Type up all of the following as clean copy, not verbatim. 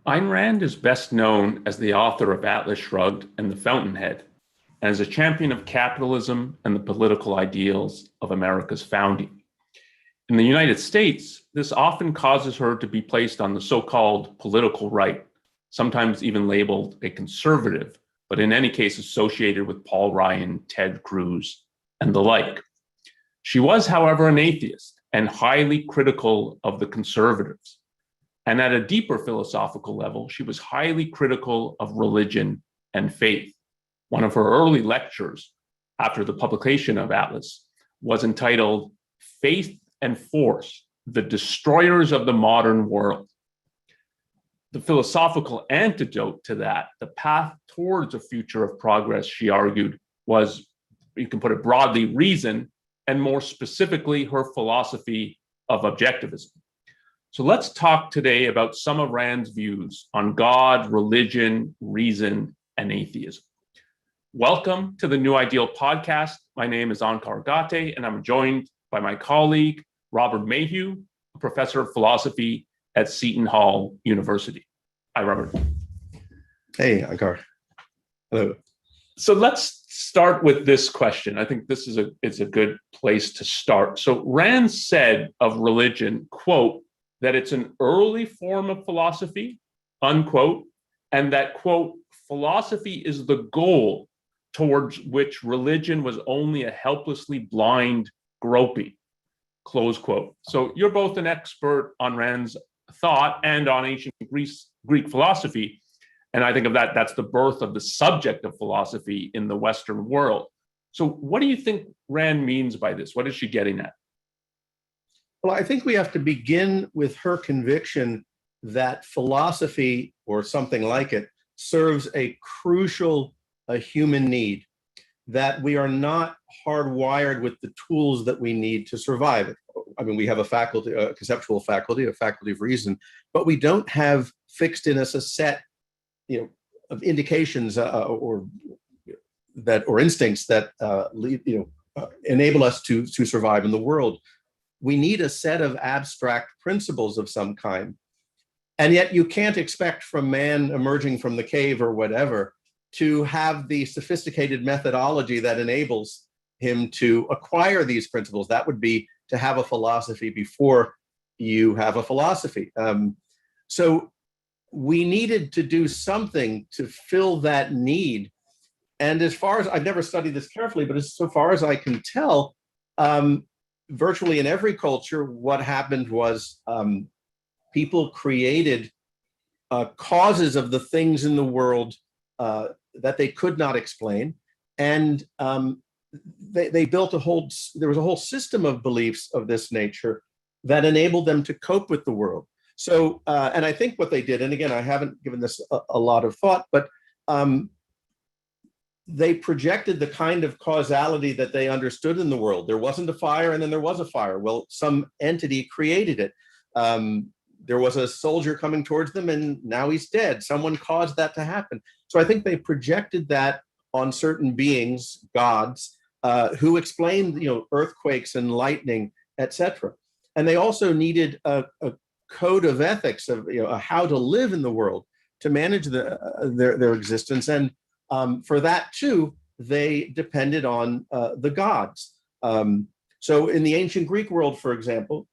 Ayn Rand is best known as the author of Atlas Shrugged and The Fountainhead, and as a champion of capitalism and the political ideals of America's founding. In the United States, this often causes her to be placed on the so-called political right, sometimes even labeled a conservative, but in any case associated with Paul Ryan, Ted Cruz, and the like. She was, however, an atheist and highly critical of the conservatives. And at a deeper philosophical level, she was highly critical of religion and faith. One of her early lectures after the publication of Atlas was entitled Faith and Force, the Destroyers of the Modern World. The philosophical antidote to that, the path towards a future of progress, she argued, was, you can put it broadly, reason, and more specifically, her philosophy of objectivism. So let's talk today about some of Rand's views on God, religion, reason, and atheism. Welcome to the New Ideal podcast. My name is Onkar Ghate, and I'm joined by my colleague, Robert Mayhew, a professor of philosophy at Seton Hall University. Hi, Robert. Hey, Onkar. Hello. So let's start with this question. I think this is a good place to start. So Rand said of religion, quote, that it's an early form of philosophy, unquote, and that, quote, philosophy is the goal towards which religion was only a helplessly blind groping, close quote. So you're both an expert on Rand's thought and on ancient Greek philosophy. And I think of that's the birth of the subject of philosophy in the Western world. So what do you think Rand means by this? What is she getting at? Well, I think we have to begin with her conviction that philosophy, or something like it, serves a crucial human need, that we are not hardwired with the tools that we need to survive. I mean, we have a faculty, a conceptual faculty, a faculty of reason, but we don't have fixed in us a set, of indications or instincts that enable us to survive in the world. We need a set of abstract principles of some kind. And yet you can't expect from man emerging from the cave or whatever to have the sophisticated methodology that enables him to acquire these principles. That would be to have a philosophy before you have a philosophy. So we needed to do something to fill that need. And as far as, I've never studied this carefully, but so far as I can tell, virtually in every culture, what happened was people created causes of the things in the world that they could not explain. And they built there was a whole system of beliefs of this nature that enabled them to cope with the world. So, and I think what they did, and again, I haven't given this a lot of thought, but they projected the kind of causality that they understood in the world. There wasn't a fire, and then there was a fire. Well, some entity created it. There was a soldier coming towards them, and now he's dead. Someone caused that to happen. So I think they projected that on certain beings, gods, who explained, earthquakes and lightning, etc. And they also needed a code of ethics of how to live in the world to manage their existence. And for that too, they depended on the gods. So in the ancient Greek world, for example,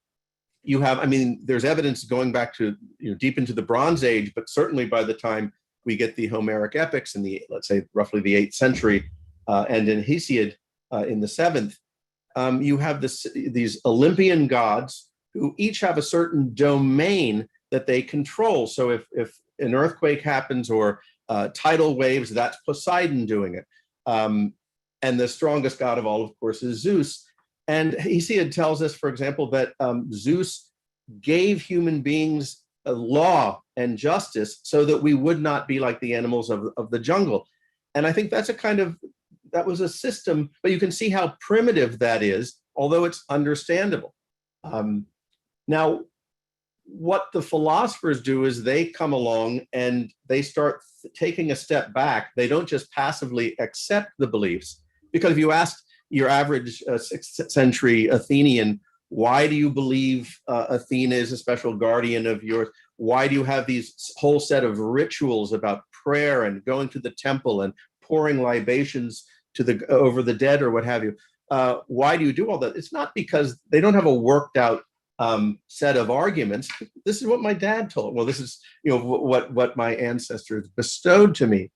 you have, there's evidence going back to deep into the Bronze Age, but certainly by the time we get the Homeric epics in the, let's say, roughly the 8th century, and in Hesiod in the 7th, you have these Olympian gods who each have a certain domain that they control. So if an earthquake happens or tidal waves, that's Poseidon doing it. And the strongest god of all, of course, is Zeus. And Hesiod tells us, for example, that Zeus gave human beings a law and justice so that we would not be like the animals of the jungle. And I think that was a system, but you can see how primitive that is, although it's understandable. Now, what the philosophers do is they come along and they start taking a step back. They don't just passively accept the beliefs, because if you ask your average 6th century Athenian, why do you believe Athena is a special guardian of yours? Why do you have these whole set of rituals about prayer and going to the temple and pouring libations over the dead or what have you? Why do you do all that? It's not because they don't have a worked out set of arguments. This is what my dad told. Well, this is what my ancestors bestowed to me.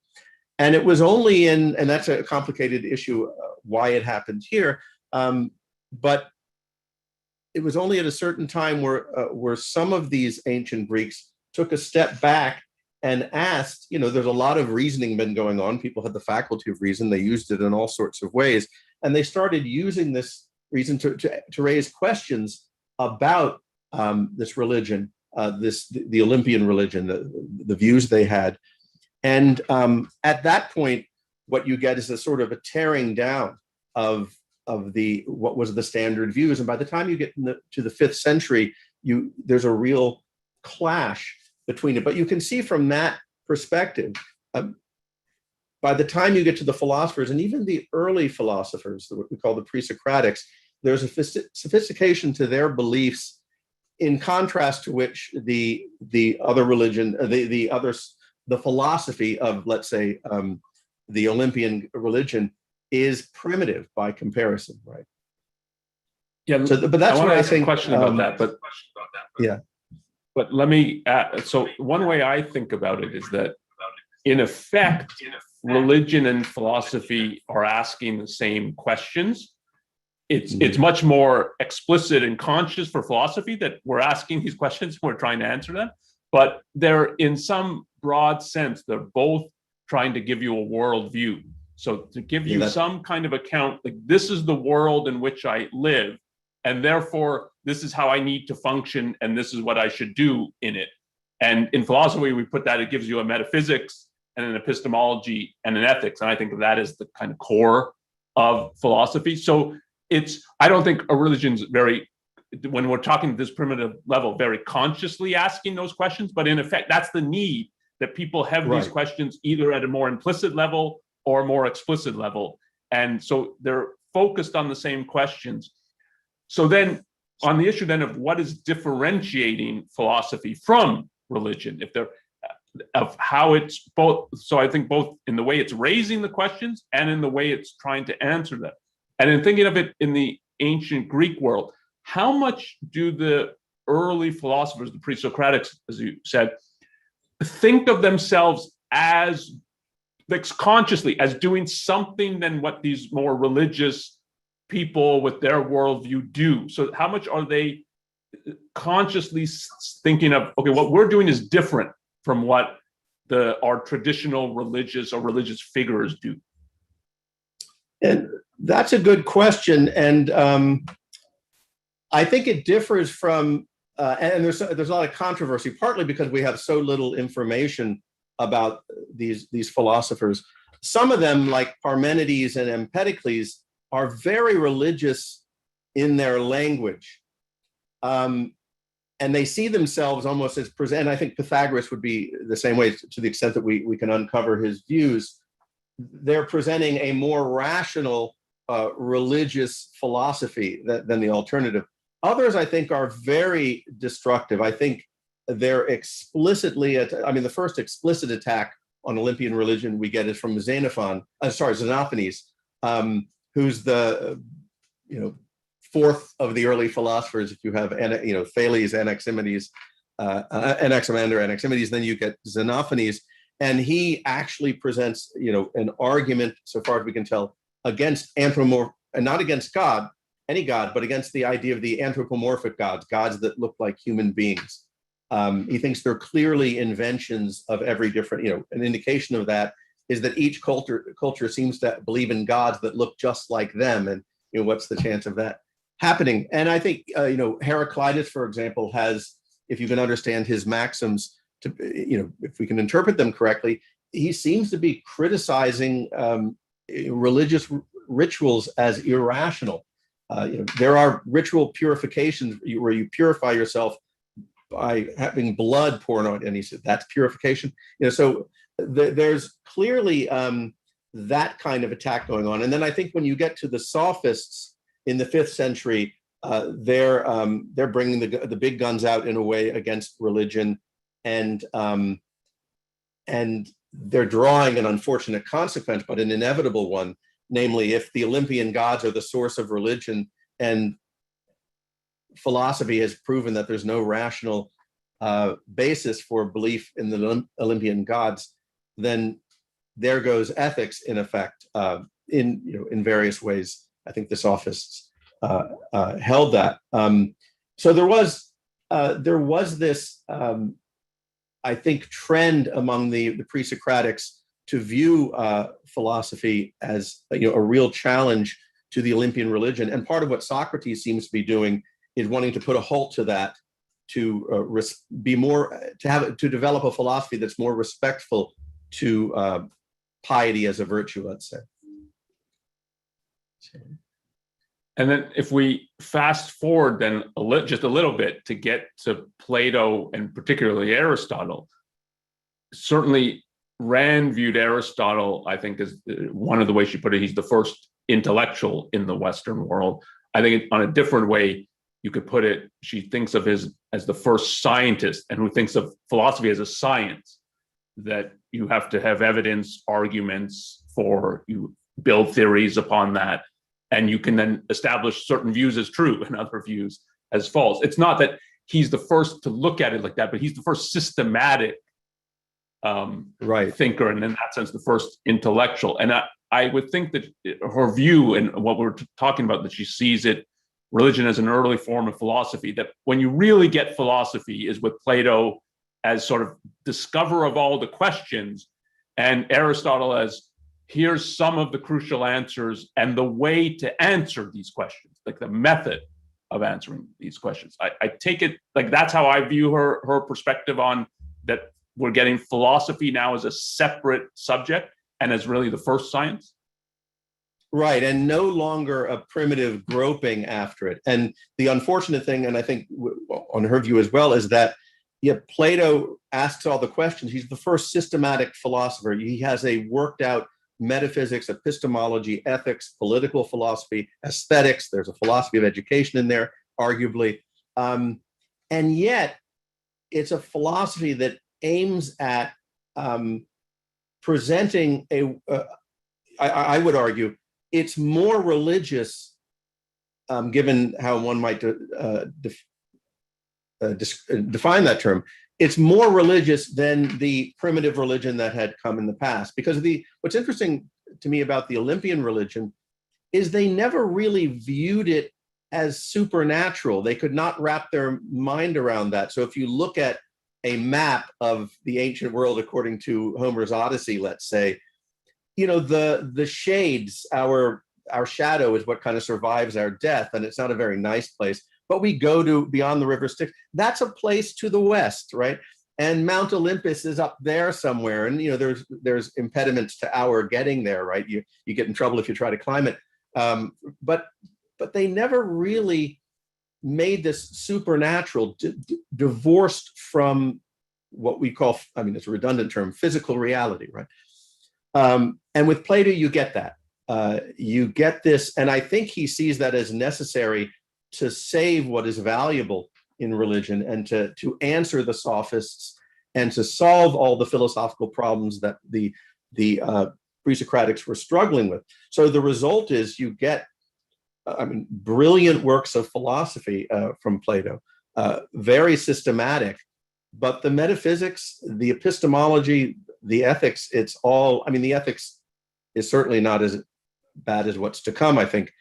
And it was only and that's a complicated issue, why it happened here. But it was only at a certain time where some of these ancient Greeks took a step back and asked, there's a lot of reasoning been going on. People had the faculty of reason. They used it in all sorts of ways. And they started using this reason to raise questions about this religion, the Olympian religion, the views they had. And at that point, what you get is a sort of a tearing down of what was the standard views. And by the time you get to the 5th century, there's a real clash between it. But you can see from that perspective, by the time you get to the philosophers, and even the early philosophers, what we call the pre-Socratics, there's a sophistication to their beliefs, in contrast to which the other religion, the philosophy of, let's say, the Olympian religion is primitive by comparison, right? Yeah, but that's what I think. A question about that, but yeah. But let me add, so one way I think about it is that, in effect, religion and philosophy are asking the same questions. It's much more explicit and conscious for philosophy that we're asking these questions and we're trying to answer them. But they're, in some broad sense, they're both trying to give you a worldview. So to give you some kind of account, like, this is the world in which I live, and therefore this is how I need to function, and this is what I should do in it. And in philosophy, we put that, it gives you a metaphysics and an epistemology and an ethics. And I think that is the kind of core of philosophy. So I don't think a religion's very, when we're talking at this primitive level, very consciously asking those questions, but in effect, that's the need, that people have these questions either at a more implicit level or a more explicit level. And so they're focused on the same questions. So then on the issue then of what is differentiating philosophy from religion, of how it's both, so I think both in the way it's raising the questions and in the way it's trying to answer them. And in thinking of it in the ancient Greek world, how much do the early philosophers, the pre-Socratics, as you said, think of themselves as, like, consciously as doing something than what these more religious people with their worldview do? So how much are they consciously thinking of, okay, what we're doing is different from what our traditional religious or religious figures do? And that's a good question. And I think it differs from, and there's a lot of controversy, partly because we have so little information about these philosophers. Some of them, like Parmenides and Empedocles, are very religious in their language. And they see themselves almost as present. I think Pythagoras would be the same way, to the extent that we can uncover his views. They're presenting a more rational religious philosophy than the alternative. Others, I think, are very destructive. I think they're explicitly, the first explicit attack on Olympian religion we get is from Xenophanes, who's the fourth of the early philosophers. If you have Thales, Anaximenes, Anaximander, Anaximenes, then you get Xenophanes, and he actually presents an argument, so far as we can tell, against and not against God, any God, but against the idea of the anthropomorphic gods that look like human beings. He thinks they're clearly inventions of every different, an indication of that is that each culture seems to believe in gods that look just like them. And what's the chance of that happening? And I think, Heraclitus, for example, has, if you can understand his maxims, if we can interpret them correctly, he seems to be criticizing religious rituals as irrational. There are ritual purifications where you purify yourself by having blood poured on, and he said that's purification. So there's clearly that kind of attack going on. And then I think when you get to the sophists in the 5th century, they're bringing the big guns out in a way against religion. and they're drawing an unfortunate consequence, but an inevitable one, namely, if the Olympian gods are the source of religion and philosophy has proven that there's no rational basis for belief in the Olympian gods, then there goes ethics in effect in various ways. I think the sophists held that. So there was this, I think, trend among the pre-Socratics to view philosophy as a real challenge to the Olympian religion. And part of what Socrates seems to be doing is wanting to put a halt to that, to develop a philosophy that's more respectful to piety as a virtue, let's say. And then if we fast forward then just a little bit to get to Plato and particularly Aristotle, certainly Rand viewed Aristotle, I think, as one of the ways she put it, he's the first intellectual in the Western world. I think on a different way you could put it, she thinks of him as the first scientist, and who thinks of philosophy as a science, that you have to have evidence, arguments, for you build theories upon that, and you can then establish certain views as true and other views as false. It's not that he's the first to look at it like that, but he's the first systematic thinker, and in that sense, the first intellectual. And I would think that her view and what we're talking about, that she sees religion as an early form of philosophy, that when you really get philosophy is with Plato as sort of discoverer of all the questions, and Aristotle as here's some of the crucial answers and the way to answer these questions, like the method of answering these questions. I take it like that's how I view her perspective on that. We're getting philosophy now as a separate subject and as really the first science. Right, and no longer a primitive groping after it. And the unfortunate thing, and I think on her view as well, is that Plato asks all the questions. He's the first systematic philosopher. He has a worked out metaphysics, epistemology, ethics, political philosophy, aesthetics. There's a philosophy of education in there, arguably. And yet, it's a philosophy that aims at presenting I would argue, it's more religious, given how one might define that term. It's more religious than the primitive religion that had come in the past. Because what's interesting to me about the Olympian religion is they never really viewed it as supernatural. They could not wrap their mind around that. So if you look at a map of the ancient world according to Homer's Odyssey, let's say, the shades, our shadow is what kind of survives our death, and it's not a very nice place. But we go to beyond the river Styx. That's a place to the west, right? And Mount Olympus is up there somewhere, and there's impediments to our getting there, right? You get in trouble if you try to climb it. But they never really made this supernatural, divorced from what we call, it's a redundant term, physical reality, right? And with Plato, you get that. You get this, and I think he sees that as necessary to save what is valuable in religion and to answer the sophists and to solve all the philosophical problems that the pre-Socratics were struggling with. So the result is you get brilliant works of philosophy from Plato, very systematic, but the metaphysics, the epistemology, the ethics, it's all, the ethics is certainly not as bad as what's to come, I think.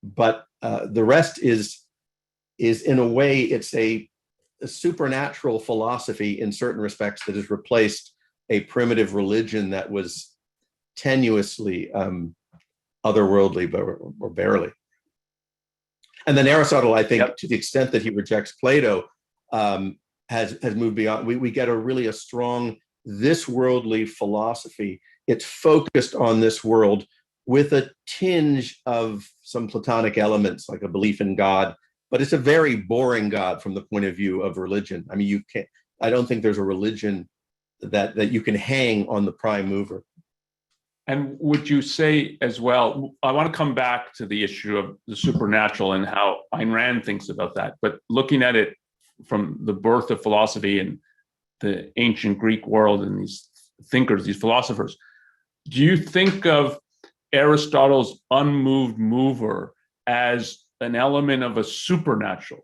But the rest is in a way, it's a supernatural philosophy in certain respects that has replaced a primitive religion that was tenuously otherworldly, or barely. And then Aristotle, I think, to the extent that he rejects Plato, has moved beyond. We get a strong this worldly philosophy. It's focused on this world with a tinge of some Platonic elements, like a belief in God, but it's a very boring God from the point of view of religion. I don't think there's a religion that you can hang on the prime mover. And would you say as well, I want to come back to the issue of the supernatural and how Ayn Rand thinks about that, but looking at it from the birth of philosophy and the ancient Greek world and these thinkers, these philosophers, do you think of Aristotle's unmoved mover as an element of a supernatural?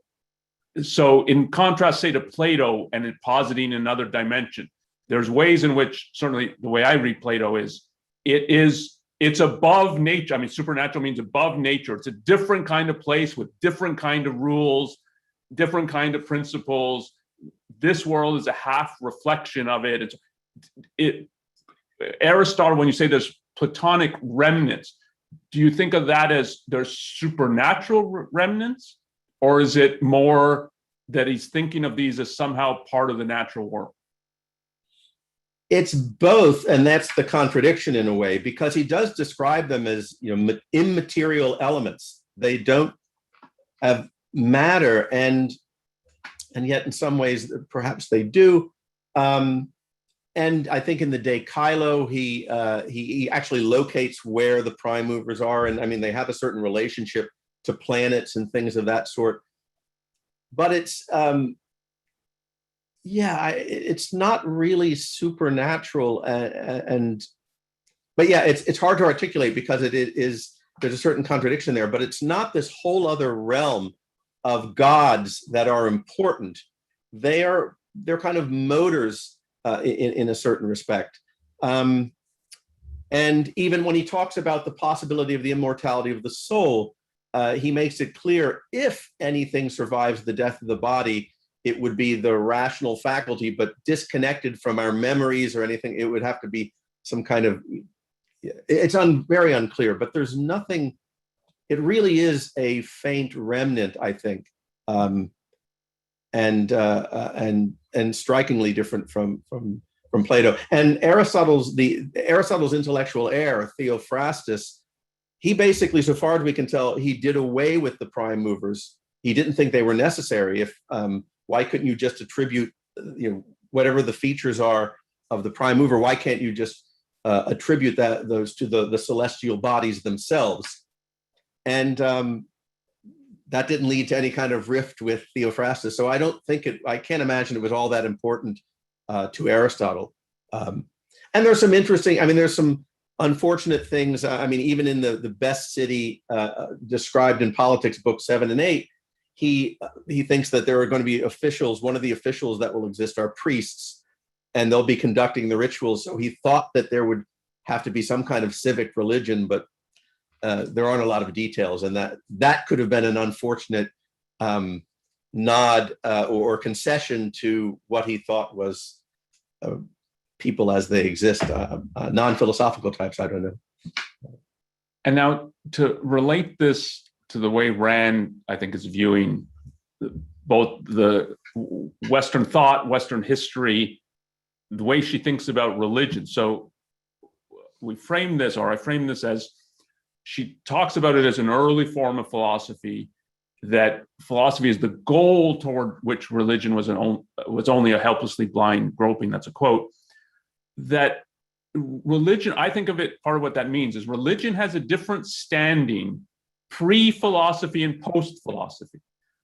So in contrast, say, to Plato and it positing another dimension, there's ways in which, certainly the way I read Plato it's above nature. I mean, supernatural means above nature. It's a different kind of place with different kind of rules, different kind of principles. This world is a half reflection of it. Aristotle, when you say there's Platonic remnants, do you think of that as there's supernatural remnants? Or is it more that he's thinking of these as somehow part of the natural world? It's both, and that's the contradiction in a way, because he does describe them as, immaterial elements. They don't have matter, and yet in some ways perhaps they do. And I think in the De Kylo, he actually locates where the prime movers are, and I mean they have a certain relationship to planets and things of that sort. But it's it's not really supernatural, but yeah, it's hard to articulate because there's a certain contradiction there. But it's not this whole other realm of gods that are important. They're kind of motors in a certain respect. And even when he talks about the possibility of the immortality of the soul, he makes it clear if anything survives the death of the body, it would be the rational faculty, but disconnected from our memories or anything. It would have to be some kind of, it's very unclear, but there's nothing, it really is a faint remnant, I think, and strikingly different from Plato. And Aristotle's intellectual heir, Theophrastus, he basically, so far as we can tell, he did away with the prime movers. He didn't think they were necessary. Why couldn't you just attribute, whatever the features are of the prime mover? Why can't you just attribute those to the celestial bodies themselves? And that didn't lead to any kind of rift with Theophrastus. So I can't imagine it was all that important to Aristotle. And there's some interesting, there's some unfortunate things. Even in the Best City described in Politics, Book 7 and 8, he thinks that there are going to be officials. One of the officials that will exist are priests, and they'll be conducting the rituals. So he thought that there would have to be some kind of civic religion, but there aren't a lot of details, and that could have been an unfortunate nod or concession to what he thought was people as they exist, non-philosophical types. I don't know. And now to relate this to the way Rand, I think, is viewing both the Western thought, Western history, the way she thinks about religion. So I frame this as, she talks about it as an early form of philosophy, that philosophy is the goal toward which religion was only a helplessly blind groping. That's a quote. That religion, I think of it, part of what that means is religion has a different standing pre-philosophy and post-philosophy.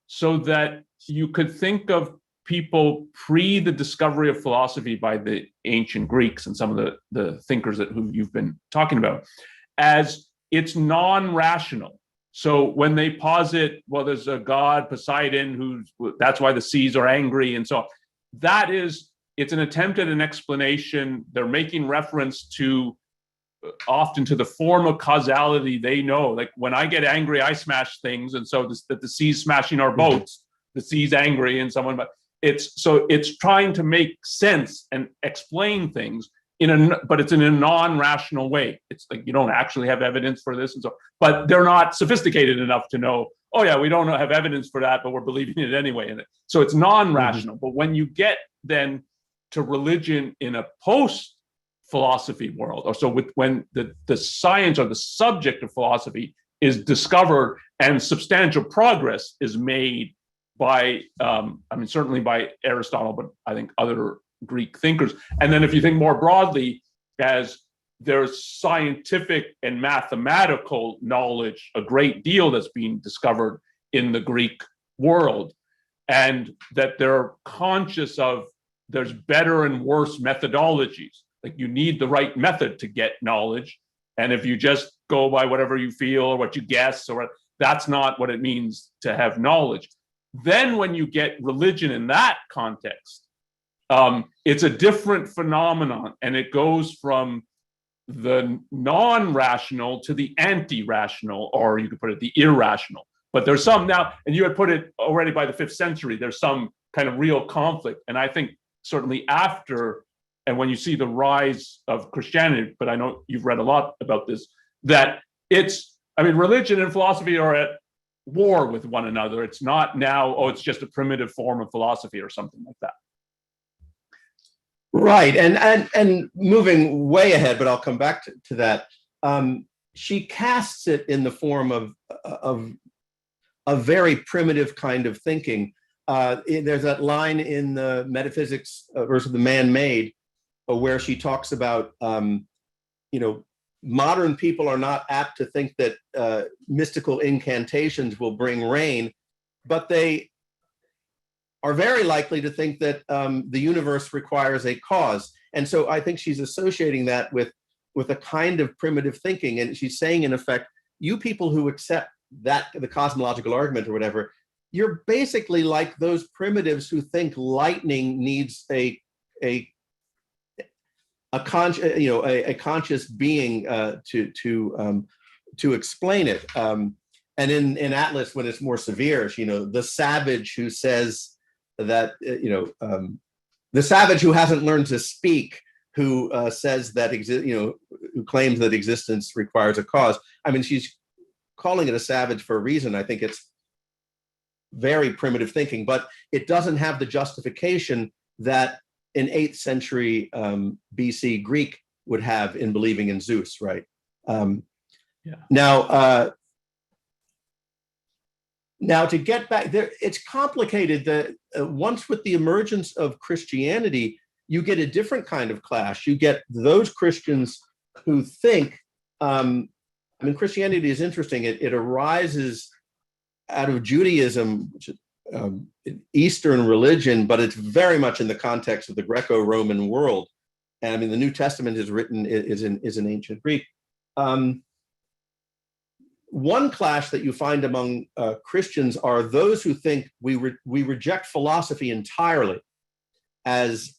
So that you could think of people pre the discovery of philosophy by the ancient Greeks and some of the thinkers who you've been talking about as it's non-rational. So when they posit, well, there's a god, Poseidon, that's why the seas are angry, and so on. It's an attempt at an explanation. They're making reference to often to the form of causality they know. Like when I get angry, I smash things, and so that the sea's smashing our boats, the sea's angry, and someone. But it's trying to make sense and explain things but it's in a non-rational way. It's like you don't actually have evidence for this, and so, but they're not sophisticated enough to know, oh yeah, we don't have evidence for that, but we're believing it anyway. And so it's non-rational. But when you get then to religion in a post-philosophy world, or so when the science or the subject of philosophy is discovered and substantial progress is made by, certainly by Aristotle, but I think other Greek thinkers. And then if you think more broadly, as there's scientific and mathematical knowledge, a great deal that's being discovered in the Greek world, and that they're conscious of there's better and worse methodologies. Like you need the right method to get knowledge. And if you just go by whatever you feel or what you guess, or that's not what it means to have knowledge. Then when you get religion in that context, it's a different phenomenon, and it goes from the non-rational to the anti-rational, or you could put it the irrational. But there's some now, and you had put it already by the 5th century, there's some kind of real conflict. And I think certainly after, and when you see the rise of Christianity, but I know you've read a lot about this, that religion and philosophy are at war with one another. It's not now, it's just a primitive form of philosophy or something like that. Right, and moving way ahead, but I'll come back to that. She casts it in the form of a very primitive kind of thinking. There's that line in the Metaphysics versus the Man-Made, where she talks about, modern people are not apt to think that mystical incantations will bring rain, but they are very likely to think that the universe requires a cause. And so I think she's associating that with a kind of primitive thinking. And she's saying, in effect, you people who accept that, the cosmological argument or whatever, you're basically like those primitives who think lightning needs a conscious being to explain it. And in Atlas, when it's more severe, the savage who says that, the savage who hasn't learned to speak, who says that who claims that existence requires a cause. I mean, she's calling it a savage for a reason. I think it's very primitive thinking, but it doesn't have the justification that an 8th century BC Greek would have in believing in Zeus, right? Now, to get back there, it's complicated. That once with the emergence of Christianity, you get a different kind of clash. You get those Christians who think, Christianity is interesting. It arises out of Judaism, which is Eastern religion, but it's very much in the context of the Greco-Roman world. And the New Testament is in ancient Greek. One clash that you find among Christians are those who think we reject philosophy entirely as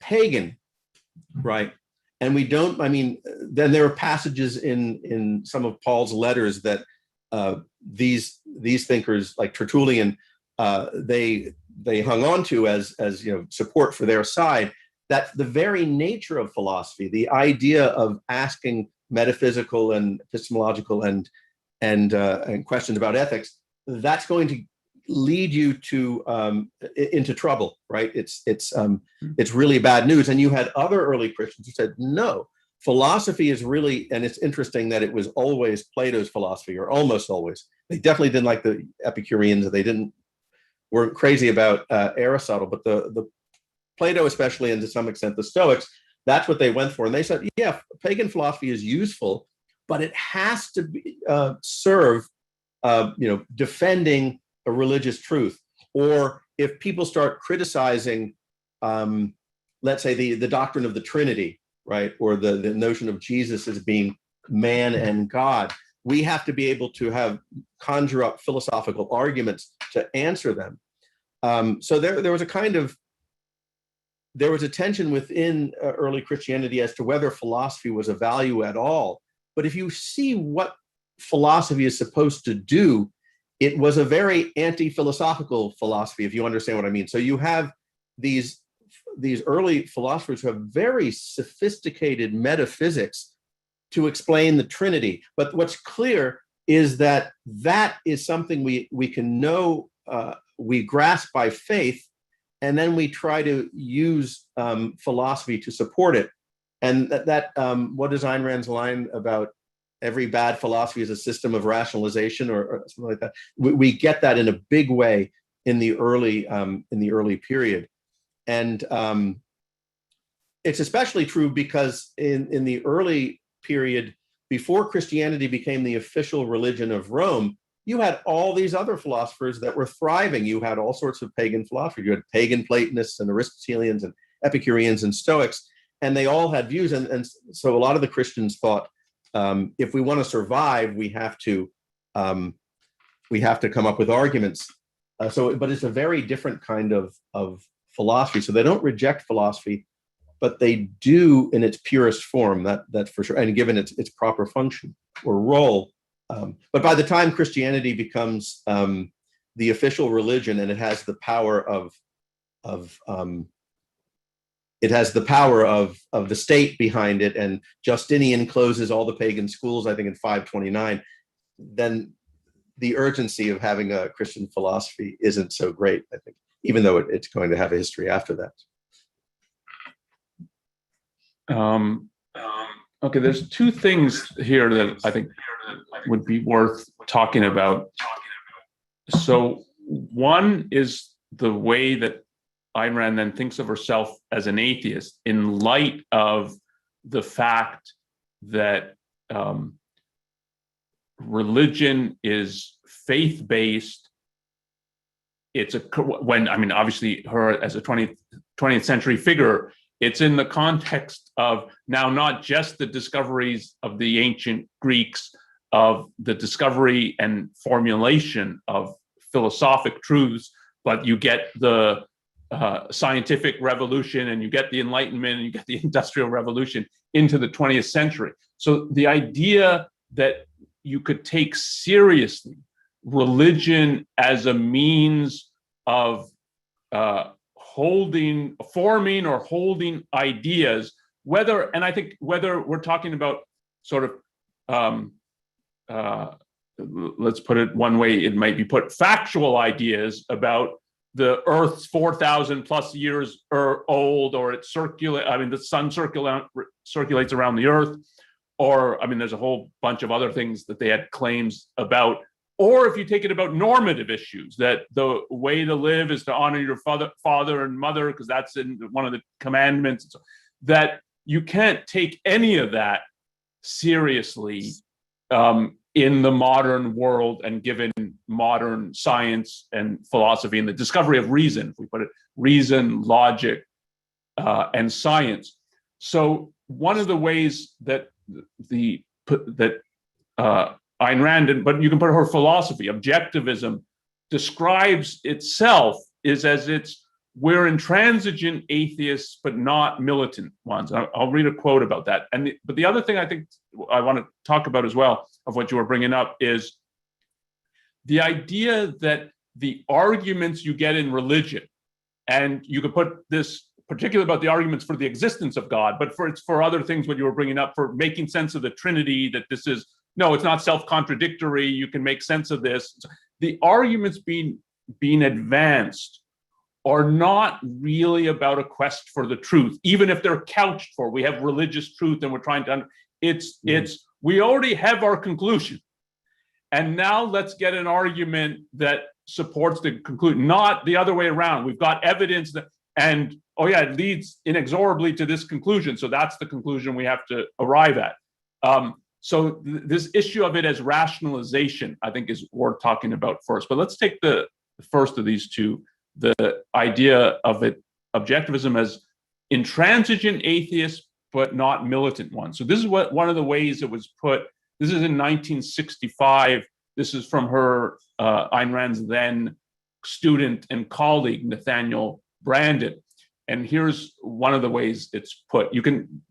pagan, right? And we don't. Then there are passages in some of Paul's letters that these thinkers, like Tertullian, they hung on to as support for their side. That the very nature of philosophy, the idea of asking metaphysical and epistemological and questions about ethics, that's going to lead you to into trouble, right? It's really bad news. And you had other early Christians who said, no, philosophy is really, and it's interesting that it was always Plato's philosophy, or almost always. They definitely didn't like the Epicureans. They weren't crazy about Aristotle, but the Plato especially, and to some extent the Stoics, that's what they went for. And they said, yeah, pagan philosophy is useful, but it has to be, serve, defending a religious truth. Or if people start criticizing, let's say the doctrine of the Trinity, right, or the notion of Jesus as being man and God, we have to be able to conjure up philosophical arguments to answer them. So there was a tension within early Christianity as to whether philosophy was a value at all. But if you see what philosophy is supposed to do, it was a very anti-philosophical philosophy, if you understand what I mean. So you have these early philosophers who have very sophisticated metaphysics to explain the Trinity. But what's clear is that is something we can know, we grasp by faith, and then we try to use philosophy to support it. And what is Ayn Rand's line about every bad philosophy is a system of rationalization, or something like that? We get that in a big way in the early period, and it's especially true because in the early period, before Christianity became the official religion of Rome, you had all these other philosophers that were thriving. You had all sorts of pagan philosophers. You had pagan Platonists and Aristotelians and Epicureans and Stoics, and they all had views. And so a lot of the Christians thought, if we want to survive, we have to come up with arguments. But it's a very different kind of philosophy. So they don't reject philosophy, but they do in its purest form. That's for sure, and given its proper function or role. But by the time Christianity becomes the official religion, and it has the power of the state behind it, and Justinian closes all the pagan schools, I think in 529, then the urgency of having a Christian philosophy isn't so great, I think, even though it's going to have a history after that. Okay, there's two things here that I think would be worth talking about. So one is the way that Ayn Rand then thinks of herself as an atheist in light of the fact that religion is faith-based. Obviously her as a 20th century figure, it's in the context of now not just the discoveries of the ancient Greeks, of the discovery and formulation of philosophic truths, but you get the scientific revolution, and you get the Enlightenment, and you get the Industrial Revolution into the 20th century. So the idea that you could take seriously religion as a means of forming or holding ideas, whether we're talking about sort of, let's put it one way, it might be put, factual ideas about the Earth's 4,000 plus years old, or the sun circulates around the Earth, or there's a whole bunch of other things that they had claims about. Or if you take it about normative issues, that the way to live is to honor your father and mother, because that's in one of the commandments, so that you can't take any of that seriously in the modern world, and given modern science and philosophy and the discovery of reason, if we put it, reason, logic, and science. So one of the ways that Ayn Rand, but you can put her philosophy, Objectivism, describes itself we're intransigent atheists, but not militant ones. I'll read a quote about that. But the other thing I think I want to talk about as well, of what you were bringing up, is the idea that the arguments you get in religion, and you could put this particularly about the arguments for the existence of God, but it's for other things, what you were bringing up, for making sense of the Trinity, that this is, no, it's not self-contradictory, you can make sense of this. The arguments being advanced are not really about a quest for the truth, even if they're couched for, we have religious truth and we're trying to, we already have our conclusion. And now let's get an argument that supports the conclusion, not the other way around. We've got evidence that, and it leads inexorably to this conclusion. So that's the conclusion we have to arrive at. So this issue of it as rationalization, I think, is worth talking about first. But let's take the first of these two, the idea of it, Objectivism, as intransigent atheists, but not militant ones. So this is one of the ways it was put. This is in 1965. This is from her, Ayn Rand's then student and colleague, Nathaniel Brandon. And here's one of the ways it's put.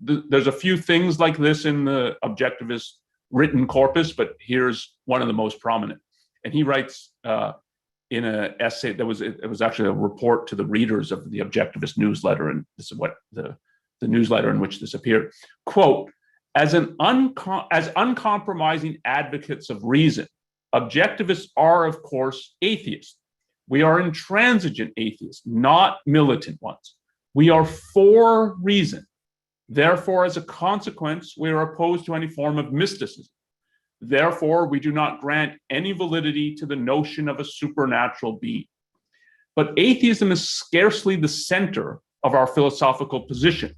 There's a few things like this in the Objectivist written corpus, but here's one of the most prominent. And he writes in an essay it was actually a report to the readers of the Objectivist newsletter, and this is what the newsletter in which this appeared. Quote, as uncompromising advocates of reason, Objectivists are, of course, atheists. We are intransigent atheists, not militant ones. We are for reason. Therefore, as a consequence, we are opposed to any form of mysticism. Therefore, we do not grant any validity to the notion of a supernatural being. But atheism is scarcely the center of our philosophical position.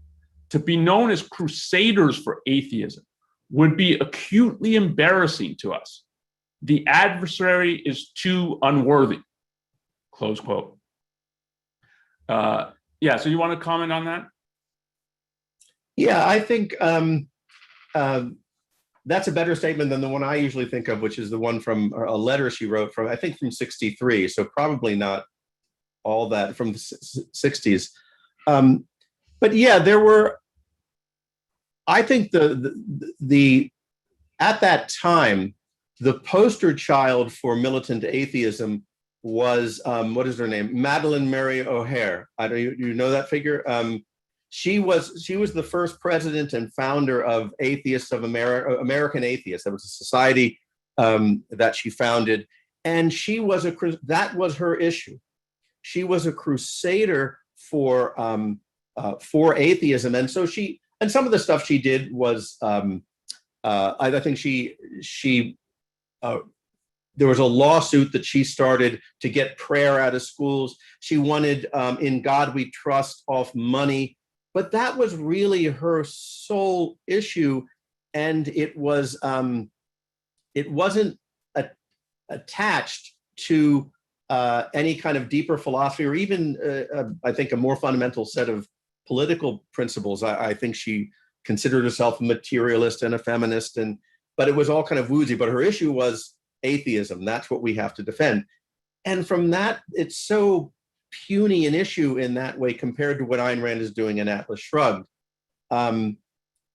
To be known as crusaders for atheism would be acutely embarrassing to us. the adversary is too unworthy, close quote. Yeah, so you want to comment on that? Yeah, I think that's a better statement than the one I usually think of, which is the one from a letter she wrote from, I think, from 63. So probably not all that from the 60s. But yeah, there were, I think the at that time, the poster child for militant atheism was, what is her name? Madeleine Mary O'Hare. I don't, you know that figure? She was the first president and founder of Atheists of America, American Atheists. That was a society that she founded, and that was her issue. She was a crusader for atheism, and so some of the stuff she did was, I think there was a lawsuit that she started to get prayer out of schools. She wanted "In God We Trust" off money. But that was really her sole issue, and it wasn't attached to any kind of deeper philosophy, or even, I think, a more fundamental set of political principles. I think she considered herself a materialist and a feminist, but it was all kind of woozy. But her issue was atheism. That's what we have to defend. And from that, it's so puny an issue in that way compared to what Ayn Rand is doing in Atlas Shrugged. And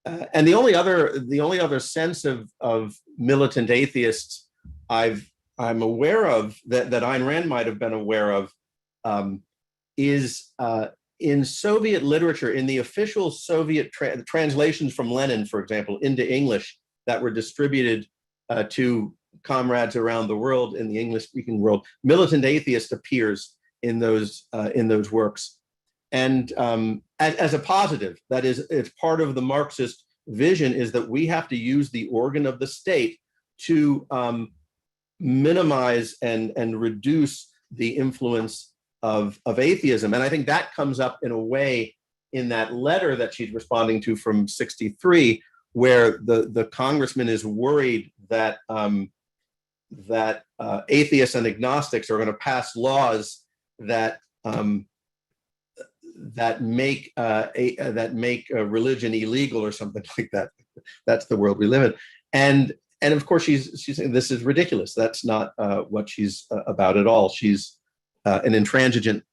the only other sense of militant atheists I'm aware of that Ayn Rand might have been aware of is in Soviet literature, in the official Soviet translations from Lenin, for example, into English that were distributed to comrades around the world in the English-speaking world. Militant atheist appears in those works, and as a positive. That is, it's part of the Marxist vision, is that we have to use the organ of the state to minimize and reduce the influence of atheism. And I think that comes up in a way in that letter that she's responding to from 63, where the congressman is worried that atheists and agnostics are going to pass laws that make religion illegal or something like that. That's the world we live in, and of course she's saying this is ridiculous. That's not what she's about at all. She's an intransigent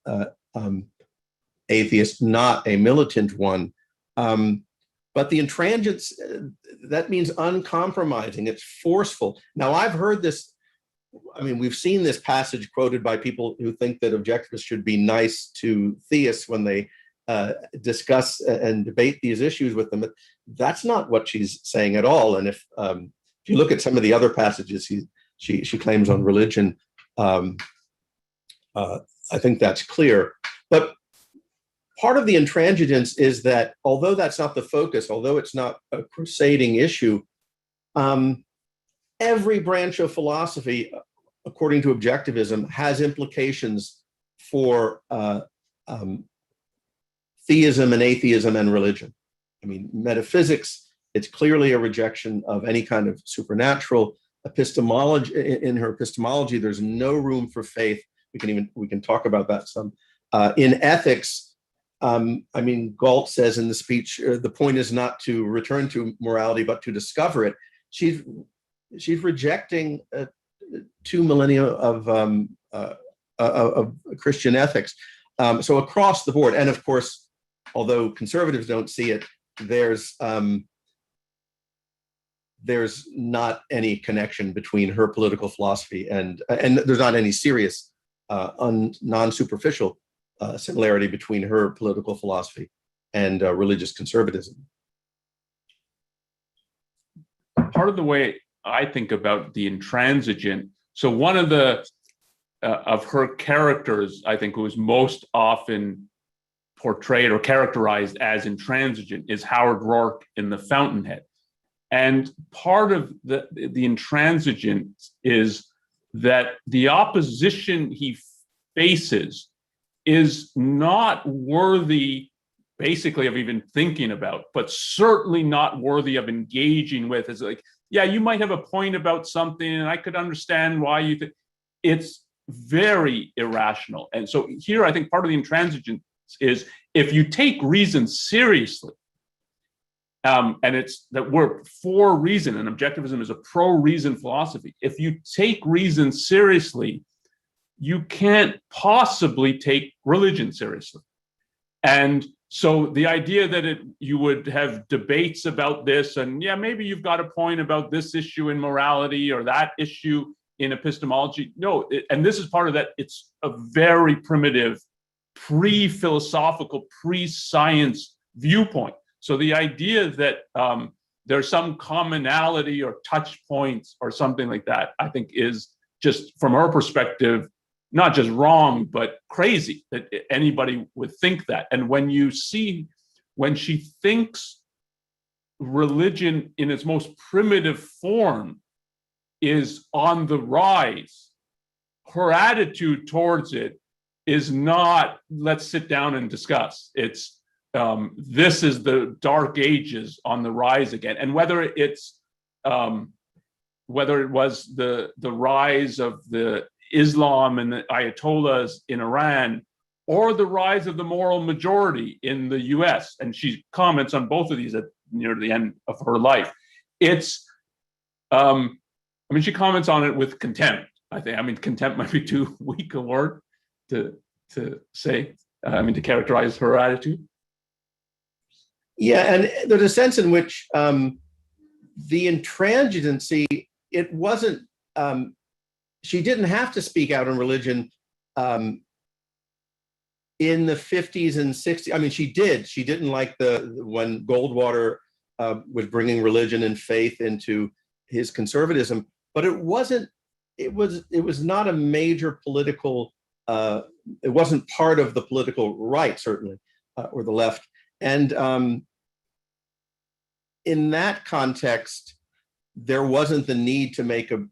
atheist, not a militant one. But the intransigence, that means uncompromising. It's forceful. Now, I've heard this. I mean, we've seen this passage quoted by people who think that objectivists should be nice to theists when they discuss and debate these issues with them. But that's not what she's saying at all. And if you look at some of the other passages she claims on religion, I think that's clear. But part of the intransigence is that although that's not the focus, although it's not a crusading issue, every branch of philosophy, according to objectivism, has implications for theism and atheism and religion. I mean, metaphysics, it's clearly a rejection of any kind of supernatural epistemology. In her epistemology, there's no room for faith. We can talk about that some. In ethics, I mean, Galt says in the speech, the point is not to return to morality, but to discover it. She's rejecting 2 millennia of Christian ethics. So across the board, and of course, although conservatives don't see it, there's not any connection between her political philosophy and there's not any serious non-superficial similarity between her political philosophy and religious conservatism. Part of the way I think about the intransigent, so one of the of her characters, I think, who is most often portrayed or characterized as intransigent is Howard Rourke in The Fountainhead. And part of the intransigent is that the opposition he faces is not worthy, basically, of even thinking about, but certainly not worthy of engaging with. It's like yeah, you might have a point about something, and I could understand why you think it's very irrational. And so here, I think part of the intransigence is if you take reason seriously, and it's that we're for reason, and objectivism is a pro-reason philosophy. If you take reason seriously, you can't possibly take religion seriously. And so the idea that you would have debates about this, and yeah, maybe you've got a point about this issue in morality or that issue in epistemology. No, and this is part of that. It's a very primitive, pre-philosophical, pre-science viewpoint. So the idea that there's some commonality or touch points or something like that, I think is just, from her perspective, not just wrong, but crazy that anybody would think that. And when you see, when she thinks religion in its most primitive form is on the rise, her attitude towards it is not, let's sit down and discuss. It's, this is the dark ages on the rise again. And whether it's, whether it was the rise of the Islam and the Ayatollahs in Iran, or the rise of the moral majority in the US, and she comments on both of these at near the end of her life. It's, I mean, she comments on it with contempt, I think. I mean, contempt might be too weak a word to say, I mean, to characterize her attitude. Yeah, and there's a sense in which the intransigency, it wasn't, she didn't have to speak out on religion in the 50s and 60s. I mean, she did. She didn't like when Goldwater was bringing religion and faith into his conservatism, but it wasn't. It was not a major political. It wasn't part of the political right, certainly, or the left. And in that context, there wasn't the need to make a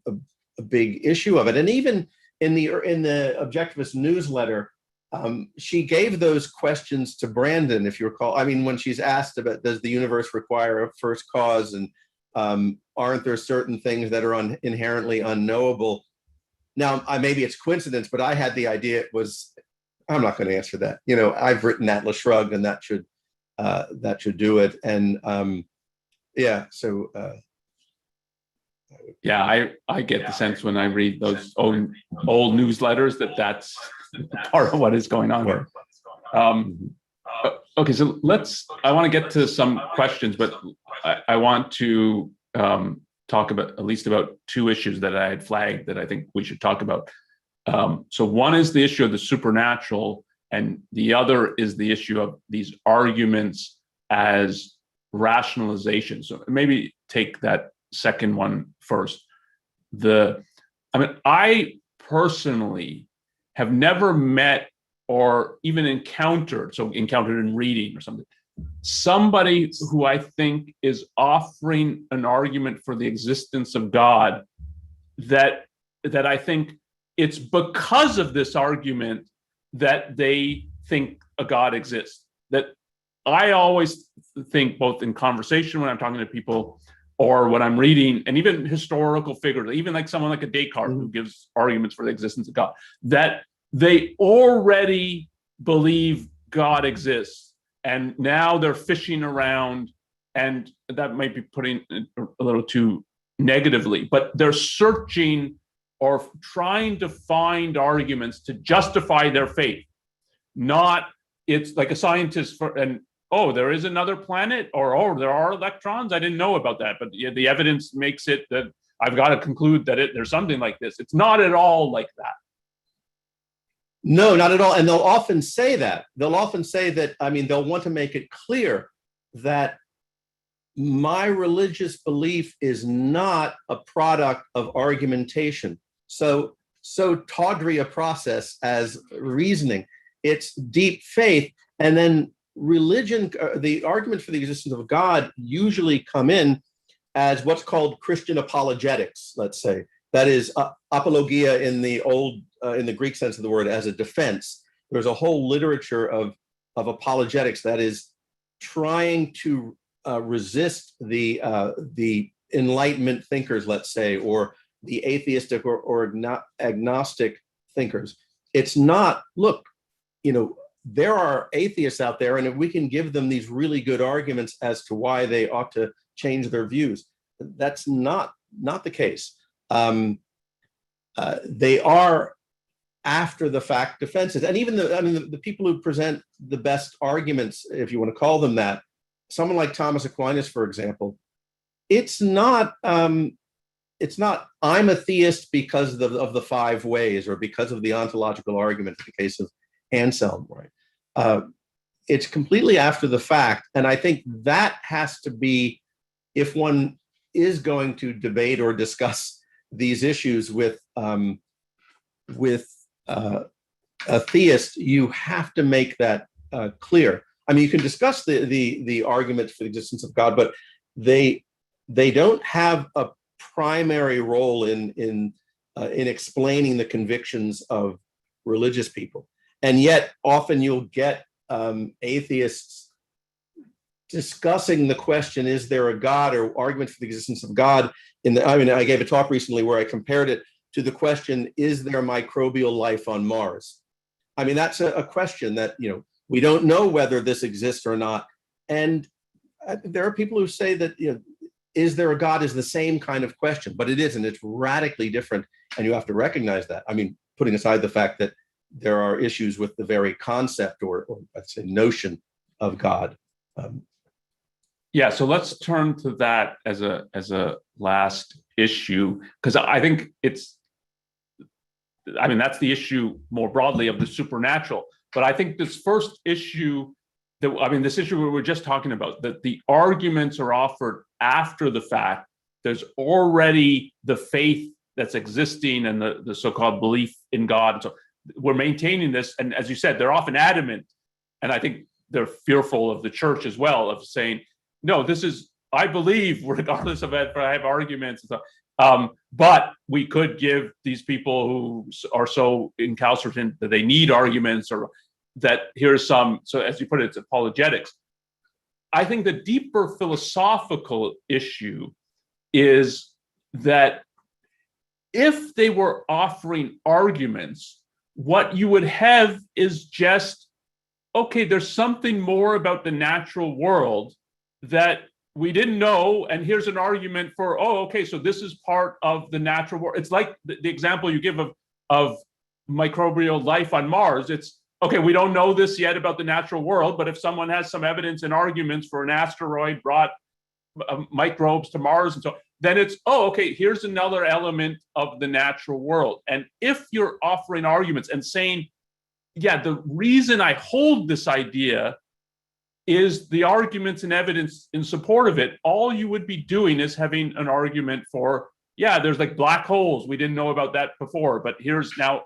big issue of it. And even in the Objectivist newsletter, she gave those questions to Brandon, if you recall. I mean, when she's asked about, does the universe require a first cause, and aren't there certain things that are inherently unknowable? Now, maybe it's coincidence, but I had the idea it was, I'm not going to answer that. You know, I've written Atlas Shrugged, and that should do it. And yeah, so. Yeah, I get the sense when I read those old newsletters that that's part of what is going on here. Okay, so I want to get to some questions, but I want to talk about at least about two issues that I had flagged that I think we should talk about. So one is the issue of the supernatural, and the other is the issue of these arguments as rationalization. So maybe take that second one first. I personally have never met or even encountered in reading or something, somebody who I think is offering an argument for the existence of God that I think it's because of this argument that they think a God exists. That I always think, both in conversation when I'm talking to people or when I'm reading, and even historical figures, even like someone like a Descartes who gives arguments for the existence of God, that they already believe God exists, and now they're fishing around, and that might be putting it a little too negatively, but they're searching or trying to find arguments to justify their faith. Not, it's like a scientist oh, there is another planet, or oh, there are electrons. I didn't know about that, but the evidence makes it that I've got to conclude that there's something like this. It's not at all like that. No, not at all. And they'll often say that. They'll often say that, I mean, they'll want to make it clear that my religious belief is not a product of argumentation. So tawdry a process as reasoning. It's deep faith. And then religion, the argument for the existence of God usually come in as what's called Christian apologetics, let's say. That is apologia in the Greek sense of the word, as a defense. There's a whole literature of apologetics that is trying to resist the Enlightenment thinkers, let's say, or the atheistic or agnostic thinkers. It's not, look, there are atheists out there, and if we can give them these really good arguments as to why they ought to change their views, that's not the case. They are after the fact defenses, and even the people who present the best arguments, if you want to call them that, someone like Thomas Aquinas, for example, it's not I'm a theist because of the five ways, or because of the ontological argument in the case of Anselm, right? It's completely after the fact, and I think that has to be, if one is going to debate or discuss these issues with a theist, you have to make that clear. I mean, you can discuss the arguments for the existence of God, but they don't have a primary role in explaining the convictions of religious people. And yet, often you'll get atheists discussing the question, is there a God, or argument for the existence of God. I gave a talk recently where I compared it to the question, is there microbial life on Mars? I mean, that's a question that, we don't know whether this exists or not. And there are people who say that, is there a God is the same kind of question, but it isn't. It's radically different, and you have to recognize that. I mean, putting aside the fact that there are issues with the very concept or let's say notion of God. Yeah, so let's turn to that as a last issue, because I think that's the issue more broadly of the supernatural. But I think this first issue, this issue we were just talking about, that the arguments are offered after the fact. There's already the faith that's existing and the so-called belief in God. And so we're maintaining this. And as you said, they're often adamant. And I think they're fearful of the church as well, of saying, no, this is, I believe, regardless of it, I have arguments and stuff. But we could give these people who are so incalcitrant that they need arguments, or that here's some, so as you put it, it's apologetics. I think the deeper philosophical issue is that if they were offering arguments, what you would have is just, okay, there's something more about the natural world that we didn't know, and here's an argument for, okay, so this is part of the natural world. It's like the example you give of microbial life on Mars. It's, okay, we don't know this yet about the natural world, but if someone has some evidence and arguments for an asteroid brought microbes to Mars and so, then it's, okay, here's another element of the natural world. And if you're offering arguments and saying, yeah, the reason I hold this idea is the arguments and evidence in support of it, all you would be doing is having an argument for, yeah, there's like black holes. We didn't know about that before, but here's now.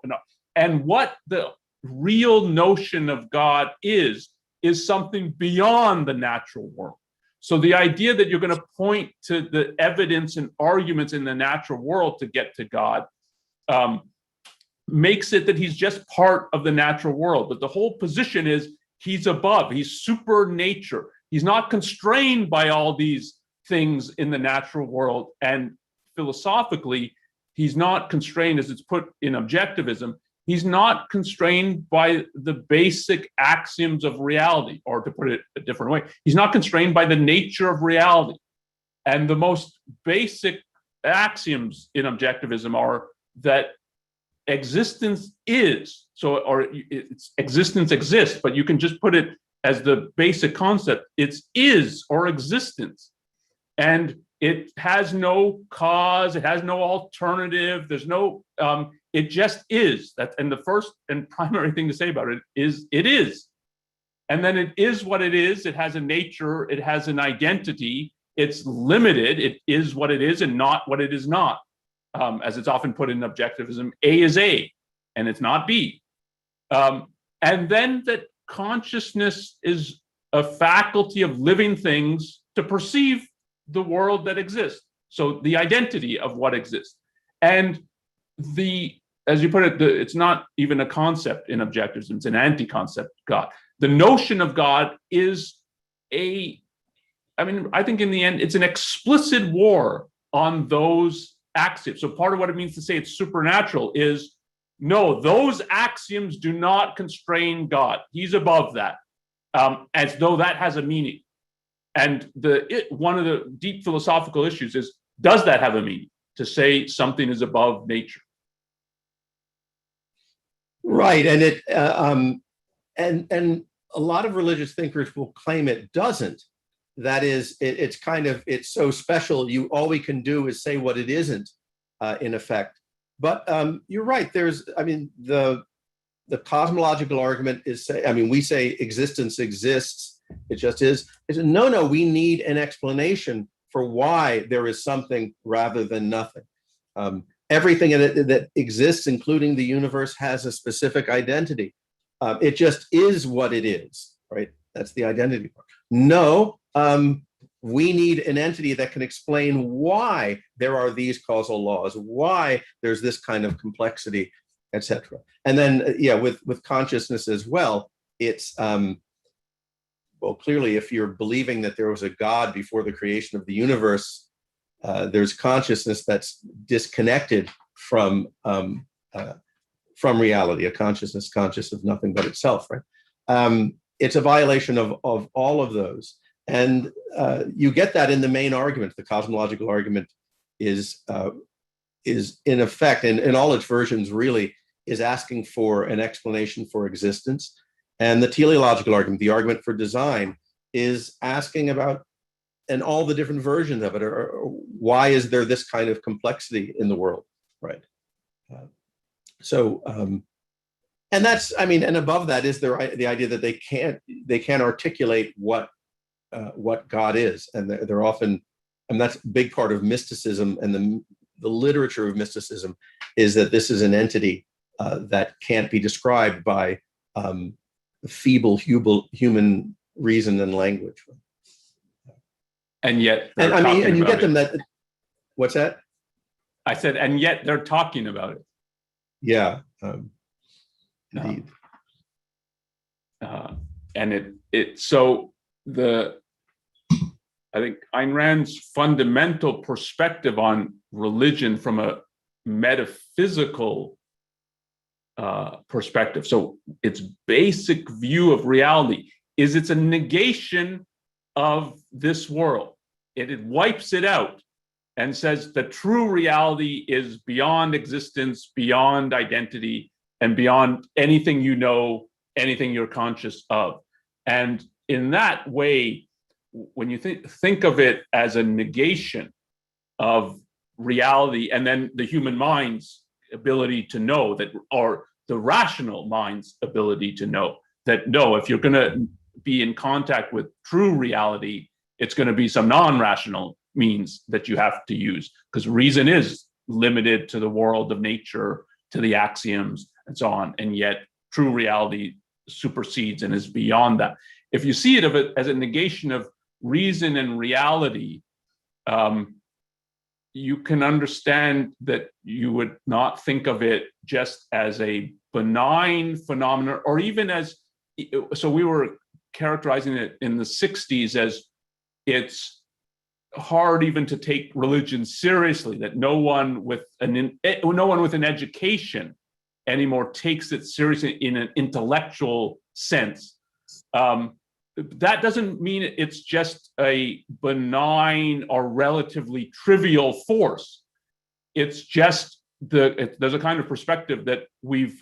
And what the real notion of God is something beyond the natural world. So the idea that you're going to point to the evidence and arguments in the natural world to get to God makes it that he's just part of the natural world. But the whole position is he's above, he's super nature. He's not constrained by all these things in the natural world. And philosophically, he's not constrained, as it's put in Objectivism, he's not constrained by the basic axioms of reality, or to put it a different way, he's not constrained by the nature of reality. And the most basic axioms in Objectivism are that existence is, existence exists, but you can just put it as the basic concept. It's is, or existence. And it has no cause, it has no alternative, there's no, it just is. And the first and primary thing to say about it is, it is. And then it is what it is, it has a nature, it has an identity, it's limited, it is what it is and not what it is not. As it's often put in Objectivism, A is A, and it's not B. And then that consciousness is a faculty of living things to perceive the world that exists. So the identity of what exists. And as you put it, it's not even a concept in Objectivism, it's an anti-concept God. The notion of God is I think in the end, it's an explicit war on those axioms. So part of what it means to say it's supernatural is, no, those axioms do not constrain God. He's above that, as though that has a meaning. And one of the deep philosophical issues is, does that have a meaning, to say something is above nature? Right, and a lot of religious thinkers will claim it doesn't. That is, it's so special. All we can do is say what it isn't, in effect. But you're right. The cosmological argument is we say existence exists. It just is. No, we need an explanation for why there is something rather than nothing. Everything that exists, including the universe, has a specific identity. It just is what it is, right? That's the identity part. No, we need an entity that can explain why there are these causal laws, why there's this kind of complexity, etc. And then, with consciousness as well, it's clearly, if you're believing that there was a God before the creation of the universe, there's consciousness that's disconnected from reality, a consciousness conscious of nothing but itself, right? It's a violation of all of those. And you get that in the main argument. The cosmological argument is in effect, in all its versions, really is asking for an explanation for existence. And the teleological argument, the argument for design, is asking about, and all the different versions of it, or why is there this kind of complexity in the world, right? And that's, and above that is the idea that they can't articulate what God is, and they're often, and that's a big part of mysticism, and the literature of mysticism is that this is an entity that can't be described by feeble human reason and language. And yet, and you get them that. What's that? I said, and yet they're talking about it. Yeah, indeed. And I think Ayn Rand's fundamental perspective on religion from a metaphysical perspective. So its basic view of reality is it's a negation of this world. It wipes it out and says the true reality is beyond existence, beyond identity, and beyond anything you know, anything you're conscious of. And in that way, when you think of it as a negation of reality, and then the human mind's ability to know that, or the rational mind's ability to know that, no, if you're going to be in contact with true reality, it's going to be some non-rational means that you have to use, because reason is limited to the world of nature, to the axioms, and so on. And yet true reality supersedes and is beyond that. If you see it as a negation of reason and reality, you can understand that you would not think of it just as a benign phenomenon, or even as, so we were characterizing it in the 60s as it's hard even to take religion seriously, that no one with an education anymore takes it seriously in an intellectual sense. That doesn't mean it's just a benign or relatively trivial force. It's just there's a kind of perspective that we've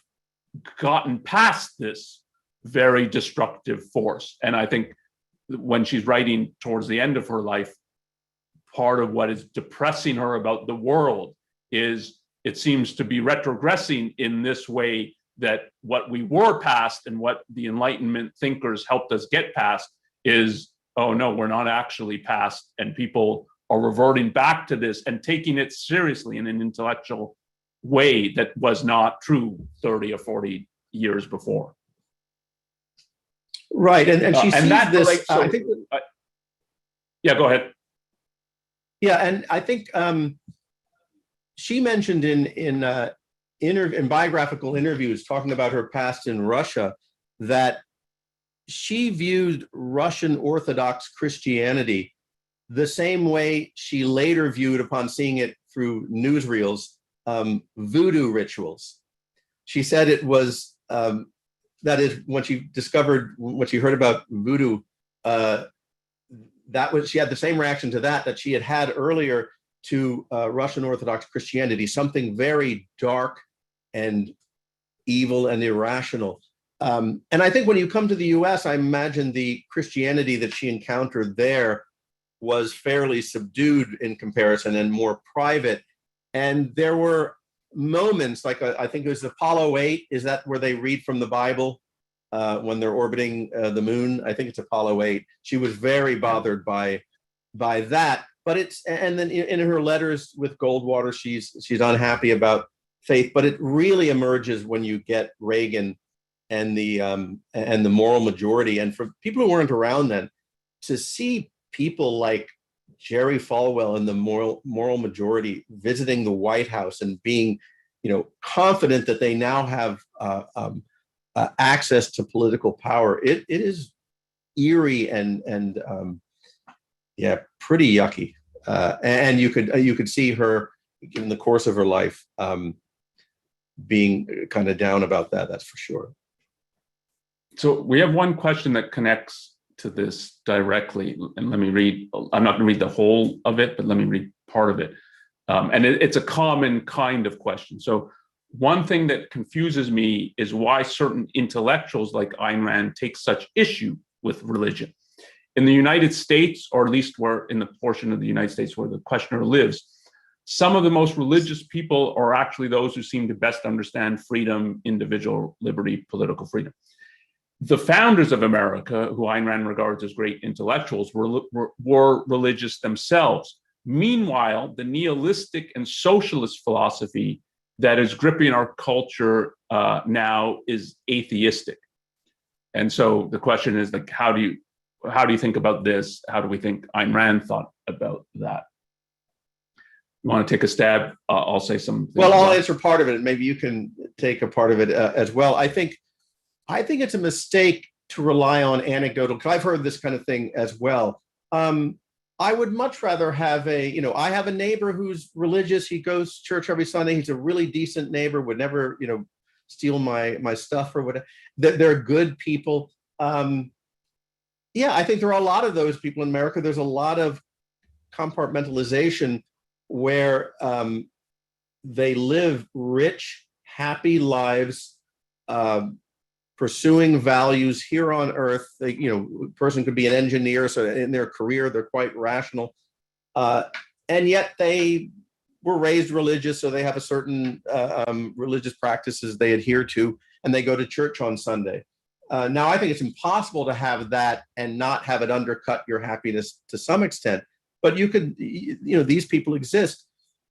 gotten past this very destructive force. And I think when she's writing towards the end of her life, part of what is depressing her about the world is it seems to be retrogressing in this way, that what we were past and what the Enlightenment thinkers helped us get past is, oh no, we're not actually past, and people are reverting back to this and taking it seriously in an intellectual way that was not true 30 or 40 years before. Right, and she sees this. I think. Yeah, go ahead. Yeah, and I think she mentioned in biographical interviews talking about her past in Russia that she viewed Russian Orthodox Christianity the same way she later viewed, upon seeing it through newsreels, voodoo rituals. She said it was, that is, when she heard about voodoo, she had the same reaction to that she had had earlier to Russian Orthodox Christianity, something very dark and evil and irrational. And I think when you come to the US, I imagine the Christianity that she encountered there was fairly subdued in comparison and more private. And there were moments, like I think it was Apollo 8, is that where they read from the Bible when they're orbiting the moon? I think it's Apollo 8. She was very bothered by that. But and then in her letters with Goldwater, she's unhappy about faith, but it really emerges when you get Reagan and the moral majority. And for people who weren't around then, to see people like Jerry Falwell and the moral majority visiting the White House and being, confident that they now have access to political power, it is eerie and pretty yucky. And you could see her in the course of her life being kind of down about that. That's for sure. So we have one question that connects to this directly, and let me read. I'm not going to read the whole of it, but let me read part of it. And it's a common kind of question. So one thing that confuses me is why certain intellectuals like Ayn Rand take such issue with religion. In the United States, or at least in the portion of the United States where the questioner lives, some of the most religious people are actually those who seem to best understand freedom, individual liberty, political freedom. The founders of America, who Ayn Rand regards as great intellectuals, were religious themselves. Meanwhile, the nihilistic and socialist philosophy that is gripping our culture now is atheistic. And so the question is, like, how do you think about this? How do we think Ayn Rand thought about that? You want to take a stab? I'll say some. Well, I'll answer part of it. Maybe you can take a part of it as well. I think it's a mistake to rely on anecdotal, because I've heard this kind of thing as well. I would much rather have I have a neighbor who's religious. He goes to church every Sunday. He's a really decent neighbor, would never, steal my stuff or whatever. They're good people. I think there are a lot of those people in America. There's a lot of compartmentalization where they live rich, happy lives, pursuing values here on earth. A person could be an engineer, so in their career they're quite rational, and yet they were raised religious, so they have a certain religious practices they adhere to, and they go to church on Sunday. Now, I think it's impossible to have that and not have it undercut your happiness to some extent, but you could, these people exist.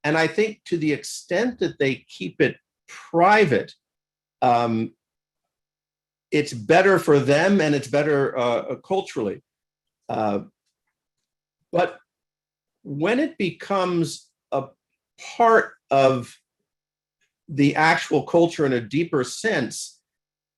And I think to the extent that they keep it private, it's better for them and it's better culturally. But when it becomes a part of the actual culture in a deeper sense,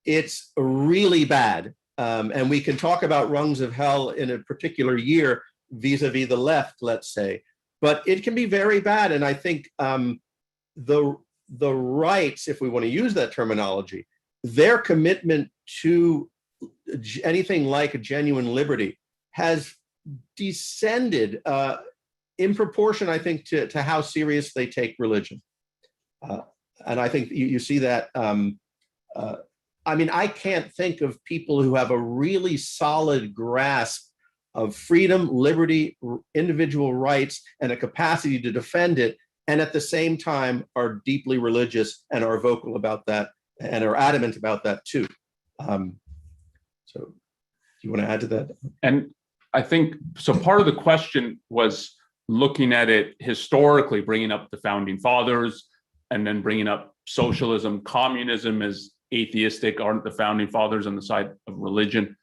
it's really bad. And we can talk about rungs of hell in a particular year vis-a-vis the left, let's say, but it can be very bad. And I think the rights, if we want to use that terminology, their commitment to anything like a genuine liberty has descended in proportion, I think, to how serious they take religion. And I think you see that. I can't think of people who have a really solid grasp of freedom, liberty, individual rights, and a capacity to defend it, and at the same time are deeply religious and are vocal about that and are adamant about that too. So do you want to add to that? And I think, so part of the question was looking at it historically, bringing up the founding fathers, and then bringing up socialism, communism as atheistic. Aren't the founding fathers on the side of religion?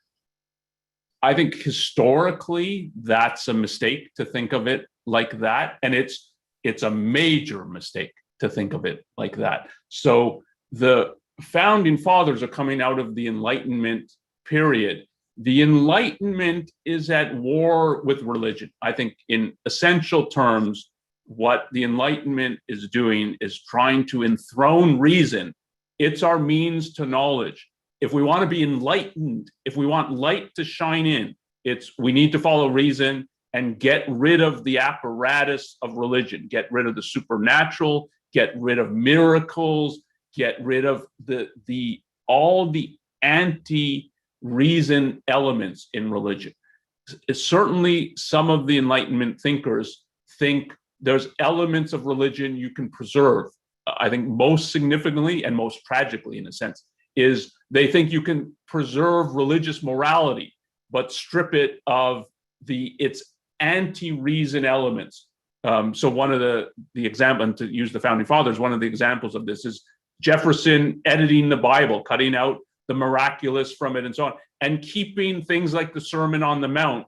I think historically, that's a mistake to think of it like that. And it's a major mistake to think of it like that. So the founding fathers are coming out of the Enlightenment period. The Enlightenment is at war with religion. I think in essential terms, what the Enlightenment is doing is trying to enthrone reason. It's our means to knowledge. If we want to be enlightened, if we want light to shine in, we need to follow reason and get rid of the apparatus of religion, get rid of the supernatural, get rid of miracles, get rid of all the anti-reason elements in religion. Certainly, some of the Enlightenment thinkers think there's elements of religion you can preserve. I think most significantly and most tragically, in a sense, is they think you can preserve religious morality, but strip it of its anti-reason elements. So one of the example, and to use the founding fathers, one of the examples of this is Jefferson editing the Bible, cutting out the miraculous from it and so on, and keeping things like the Sermon on the Mount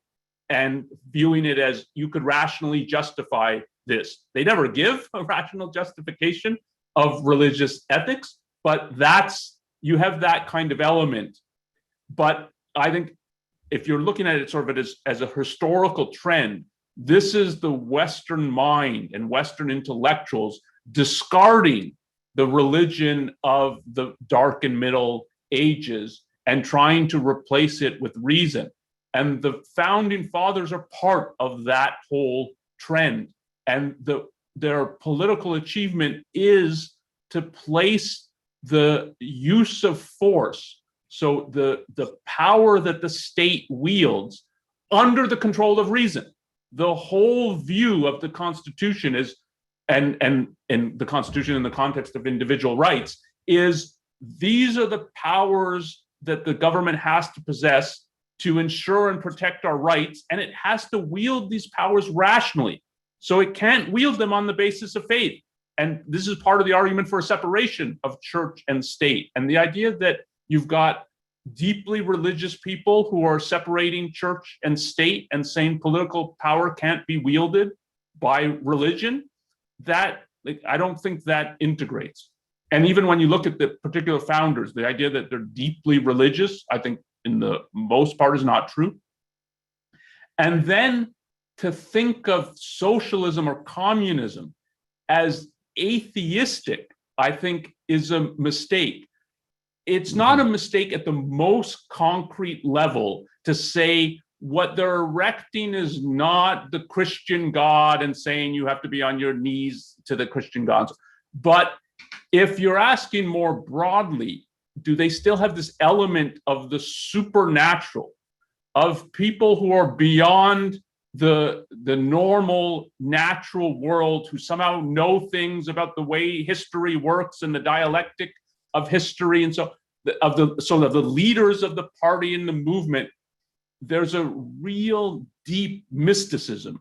and viewing it as you could rationally justify this. They never give a rational justification of religious ethics, but you have that kind of element. But I think if you're looking at it sort of as a historical trend, this is the Western mind and Western intellectuals discarding the religion of the Dark and Middle Ages and trying to replace it with reason. And the founding fathers are part of that whole trend. And their political achievement is to place the use of force, so the power that the state wields, under the control of reason. The whole view of the Constitution is, and the Constitution in the context of individual rights, is these are the powers that the government has to possess to ensure and protect our rights, and it has to wield these powers rationally. So it can't wield them on the basis of faith. And this is part of the argument for a separation of church and state. And the idea that you've got deeply religious people who are separating church and state and saying political power can't be wielded by religion, I don't think that integrates. And even when you look at the particular founders, the idea that they're deeply religious, I think in the most part is not true. And then to think of socialism or communism as atheistic, I think is a mistake. It's not a mistake at the most concrete level to say what they're erecting is not the Christian God and saying you have to be on your knees to the Christian gods. But if you're asking more broadly, do they still have this element of the supernatural, of people who are beyond the normal natural world, who somehow know things about the way history works and the dialectic of history, and so of the leaders of the party and the movement? There's a real deep mysticism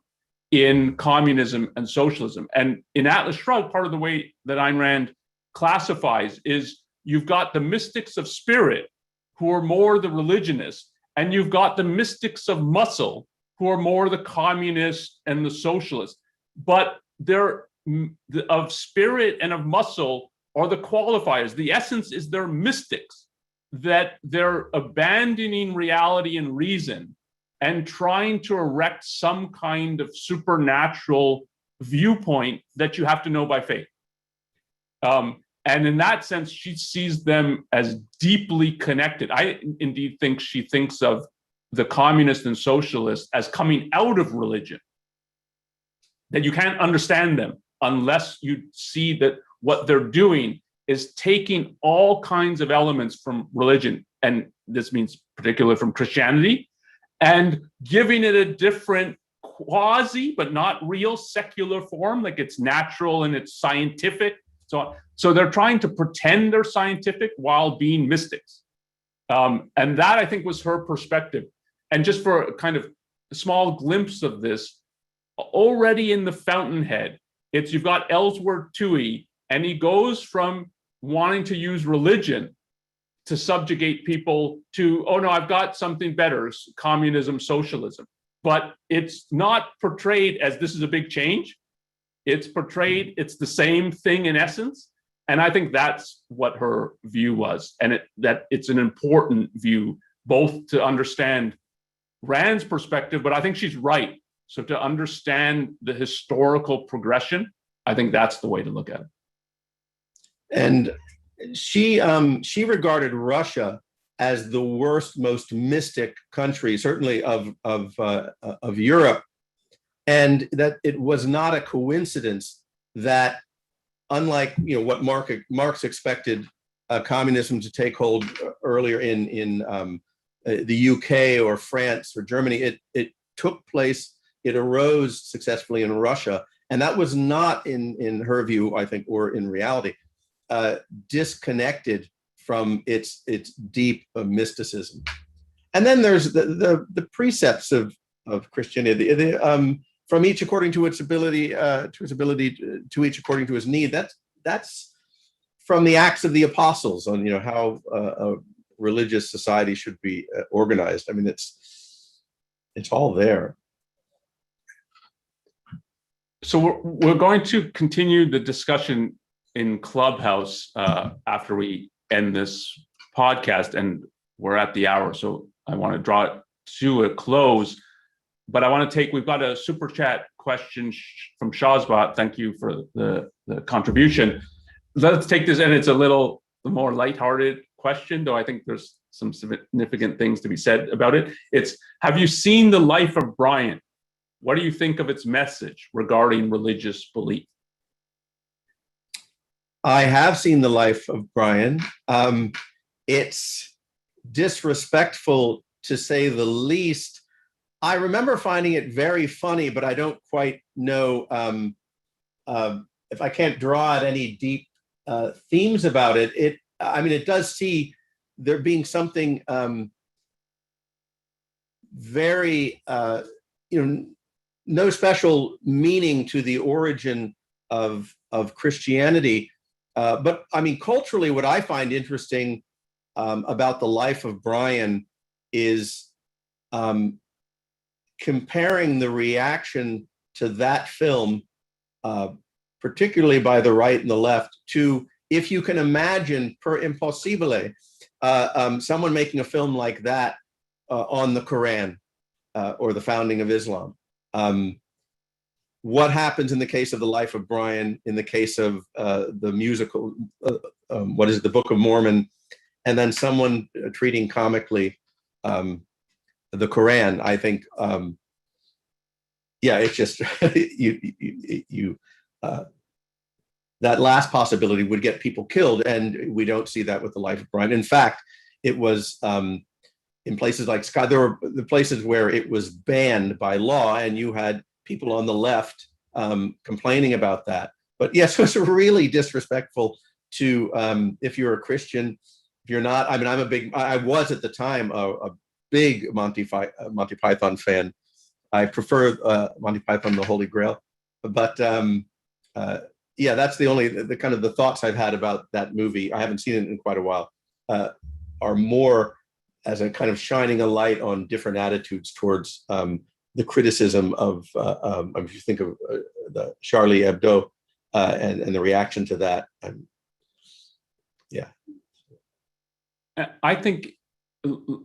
in communism and socialism. And in Atlas Shrugged, part of the way that Ayn Rand classifies is you've got the mystics of spirit, who are more the religionists, and you've got the mystics of muscle, who are more the communists and the socialists. But they're of spirit and of muscle are the qualifiers. The essence is they're mystics, that they're abandoning reality and reason and trying to erect some kind of supernatural viewpoint that you have to know by faith. And in that sense, she sees them as deeply connected. I indeed think she thinks of the communists and socialists as coming out of religion, that you can't understand them unless you see that what they're doing is taking all kinds of elements from religion, and this means particularly from Christianity, and giving it a different quasi, but not real secular form, like it's natural and it's scientific. So they're trying to pretend they're scientific while being mystics. And that, I think, was her perspective. And just for a kind of small glimpse of this, already in the Fountainhead, you've got Ellsworth Toohey, and he goes from wanting to use religion to subjugate people to, oh no, I've got something better, communism, socialism. But it's not portrayed as this is a big change. It's portrayed, it's the same thing in essence. And I think that's what her view was. And that it's an important view both to understand Rand's perspective, but I think she's right. So to understand the historical progression, I think that's the way to look at it. And she regarded Russia as the worst, most mystic country, certainly of Europe, and that it was not a coincidence that, unlike what Marx expected communism to take hold earlier in the UK or France or Germany, it took place, it arose successfully in Russia, and that was not, in her view, I think, or in reality, disconnected from its deep mysticism. And then there's the precepts of Christianity, from each according to its ability, to each according to his need. That's from the Acts of the Apostles on how a religious society should be organized. I mean, it's all there. So we're going to continue the discussion in Clubhouse after we end this podcast, and we're at the hour, so I want to draw it to a close. But I want to we've got a super chat question from Shazbot. Thank you for the contribution. Let's take this, and it's a little more lighthearted question, though I think there's some significant things to be said about it. It's, have you seen The Life of Brian? What do you think of its message regarding religious belief? I have seen The Life of Brian. It's disrespectful, to say the least. I remember finding it very funny, but I don't quite know if I can't draw out any deep themes about it. It does see there being something very, no special meaning to the origin of Christianity. But I mean, culturally, what I find interesting about The Life of Brian is comparing the reaction to that film, particularly by the right and the left, to, if you can imagine, per impossibile, someone making a film like that on the Quran or the founding of Islam. What happens in the case of The Life of Brian, in the case of the musical, the Book of Mormon, and then someone treating comically the Quran? I think, it's just that last possibility would get people killed, and we don't see that with The Life of Brian. In fact, it was in places like Scott, there were the places where it was banned by law, and you had people on the left complaining about that. But yes, it was really disrespectful to, if you're a Christian, if you're not. I mean, I was at the time a big Monty Python fan. I prefer Monty Python, The Holy Grail. But that's the kind of the thoughts I've had about that movie. I haven't seen it in quite a while. Are more as a kind of shining a light on different attitudes towards the criticism of, if you think of the Charlie Hebdo and the reaction to that. I think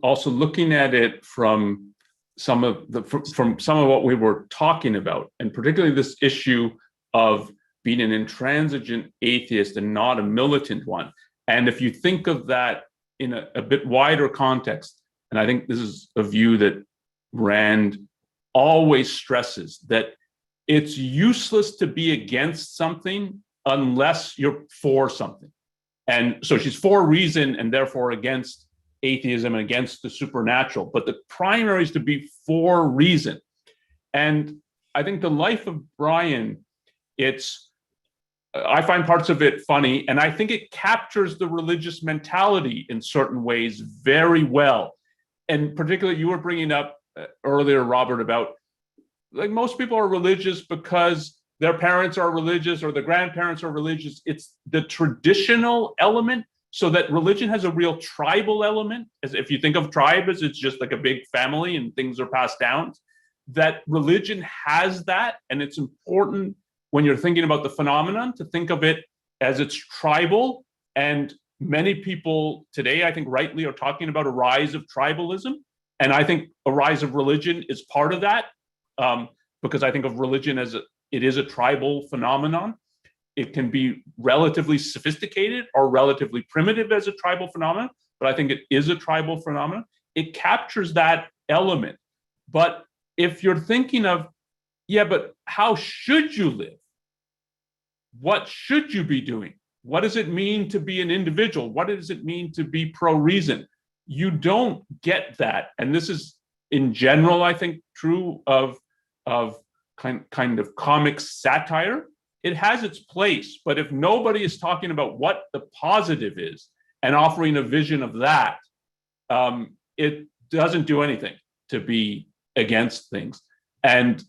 also looking at it from some of what we were talking about, and particularly this issue of being an intransigent atheist and not a militant one. And if you think of that in a bit wider context, and I think this is a view that Rand always stresses, that it's useless to be against something unless you're for something. And so she's for reason and therefore against atheism and against the supernatural. But the primary is to be for reason. And I think The Life of Brian, I find parts of it funny, and I think it captures the religious mentality in certain ways very well. And particularly, you were bringing up earlier, Robert, about like most people are religious because their parents are religious or their grandparents are religious. It's the traditional element, so that religion has a real tribal element. As if you think of tribe as it's just like a big family and things are passed down, that religion has that, and it's important when you're thinking about the phenomenon to think of it as it's tribal and many people today, I think rightly, are talking about a rise of tribalism. And I think a rise of religion is part of that, because I think of religion as it is a tribal phenomenon. It can be relatively sophisticated or relatively primitive as a tribal phenomenon, but I think it is a tribal phenomenon. It captures that element. But if you're thinking of, yeah, but how should you live? What should you be doing? What does it mean to be an individual? What does it mean to be pro-reason? You don't get that. And this is, in general, I think, true of kind of comic satire. It has its place, but if nobody is talking about what the positive is and offering a vision of that, it doesn't do anything to be against things. And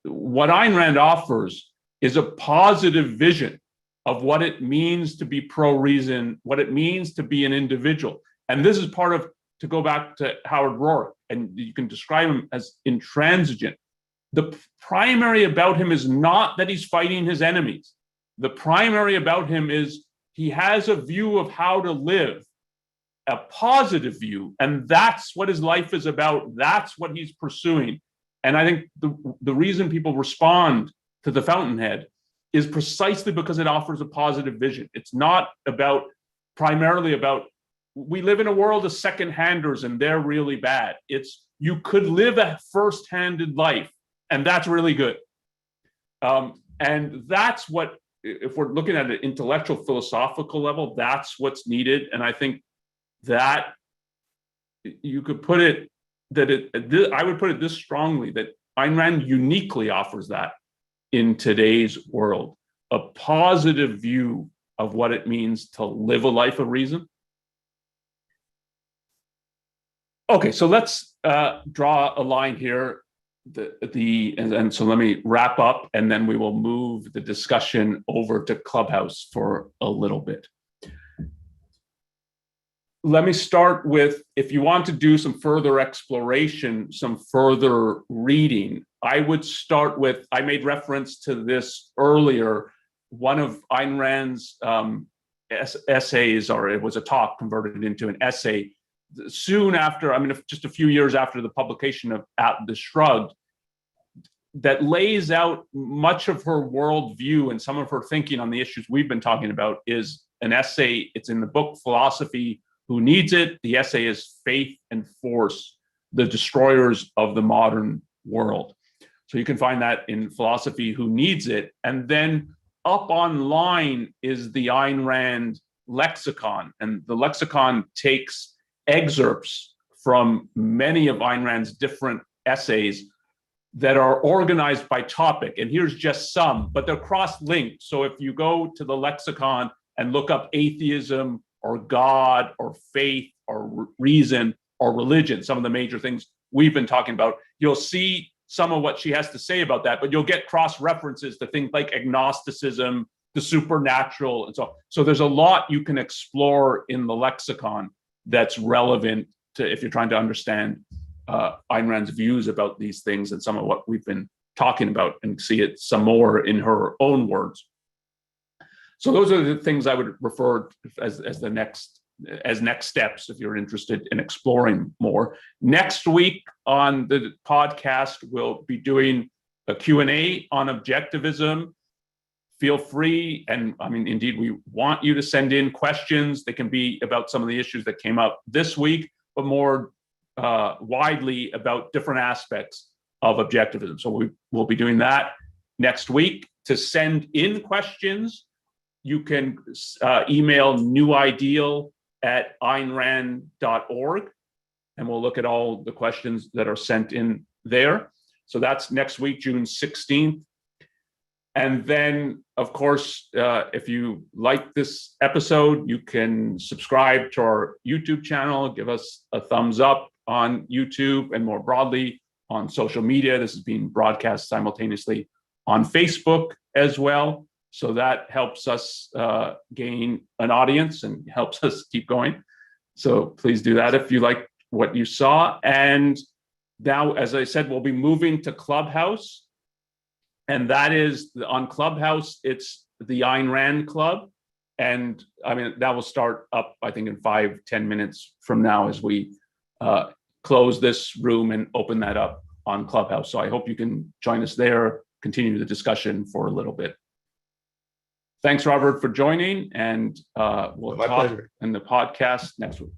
what Ayn Rand offers is a positive vision of what it means to be pro-reason, what it means to be an individual. And this is part of, to go back to Howard Roark, and you can describe him as intransigent. The primary about him is not that he's fighting his enemies. The primary about him is he has a view of how to live, a positive view, and that's what his life is about. That's what he's pursuing. And I think the reason people respond to The Fountainhead is precisely because it offers a positive vision. It's not primarily about, we live in a world of second-handers and they're really bad. It's, you could live a first-handed life, and that's really good. And that's what, if we're looking at an intellectual philosophical level, that's what's needed. And I think that you could put it, I would put it this strongly, that Ayn Rand uniquely offers that in today's world, a positive view of what it means to live a life of reason. Okay, so let's draw a line here. And so let me wrap up, and then we will move the discussion over to Clubhouse for a little bit. Let me start with, if you want to do some further exploration, some further reading, I would start with, I made reference to this earlier, one of Ayn Rand's essays, or it was a talk converted into an essay, soon after, I mean, just a few years after the publication of Atlas Shrugged, that lays out much of her worldview and some of her thinking on the issues we've been talking about, is an essay. It's in the book Philosophy Who Needs It? The essay is Faith and Force, the Destroyers of the Modern World. So you can find that in Philosophy Who Needs It. And then up online is the Ayn Rand lexicon. And the lexicon takes excerpts from many of Ayn Rand's different essays that are organized by topic. And here's just some, but they're cross-linked. So if you go to the lexicon and look up atheism or God or faith or reason or religion, some of the major things we've been talking about, you'll see some of what she has to say about that, but you'll get cross-references to things like agnosticism, the supernatural, and so on. So there's a lot you can explore in the lexicon that's relevant to, if you're trying to understand Ayn Rand's views about these things and some of what we've been talking about, and see it some more in her own words. So those are the things I would refer as the next steps if you're interested in exploring more. Next week on the podcast, we'll be doing a Q&A on objectivism. Feel free, and I mean, indeed, we want you to send in questions. They can be about some of the issues that came up this week, but more widely about different aspects of objectivism. So we'll be doing that next week. To send in questions, you can email newideal@aynrand.org, and we'll look at all the questions that are sent in there. So that's next week, June 16th. And then, of course, if you like this episode, you can subscribe to our YouTube channel, give us a thumbs up on YouTube, and more broadly on social media. This is being broadcast simultaneously on Facebook as well. So that helps us gain an audience and helps us keep going. So please do that if you like what you saw. And now, as I said, we'll be moving to Clubhouse. And that is, on Clubhouse, it's the Ayn Rand Club. And I mean, that will start up, I think, in 5-10 minutes from now as we close this room and open that up on Clubhouse. So I hope you can join us there, continue the discussion for a little bit. Thanks, Robert, for joining, and we'll My talk pleasure. in the podcast next week.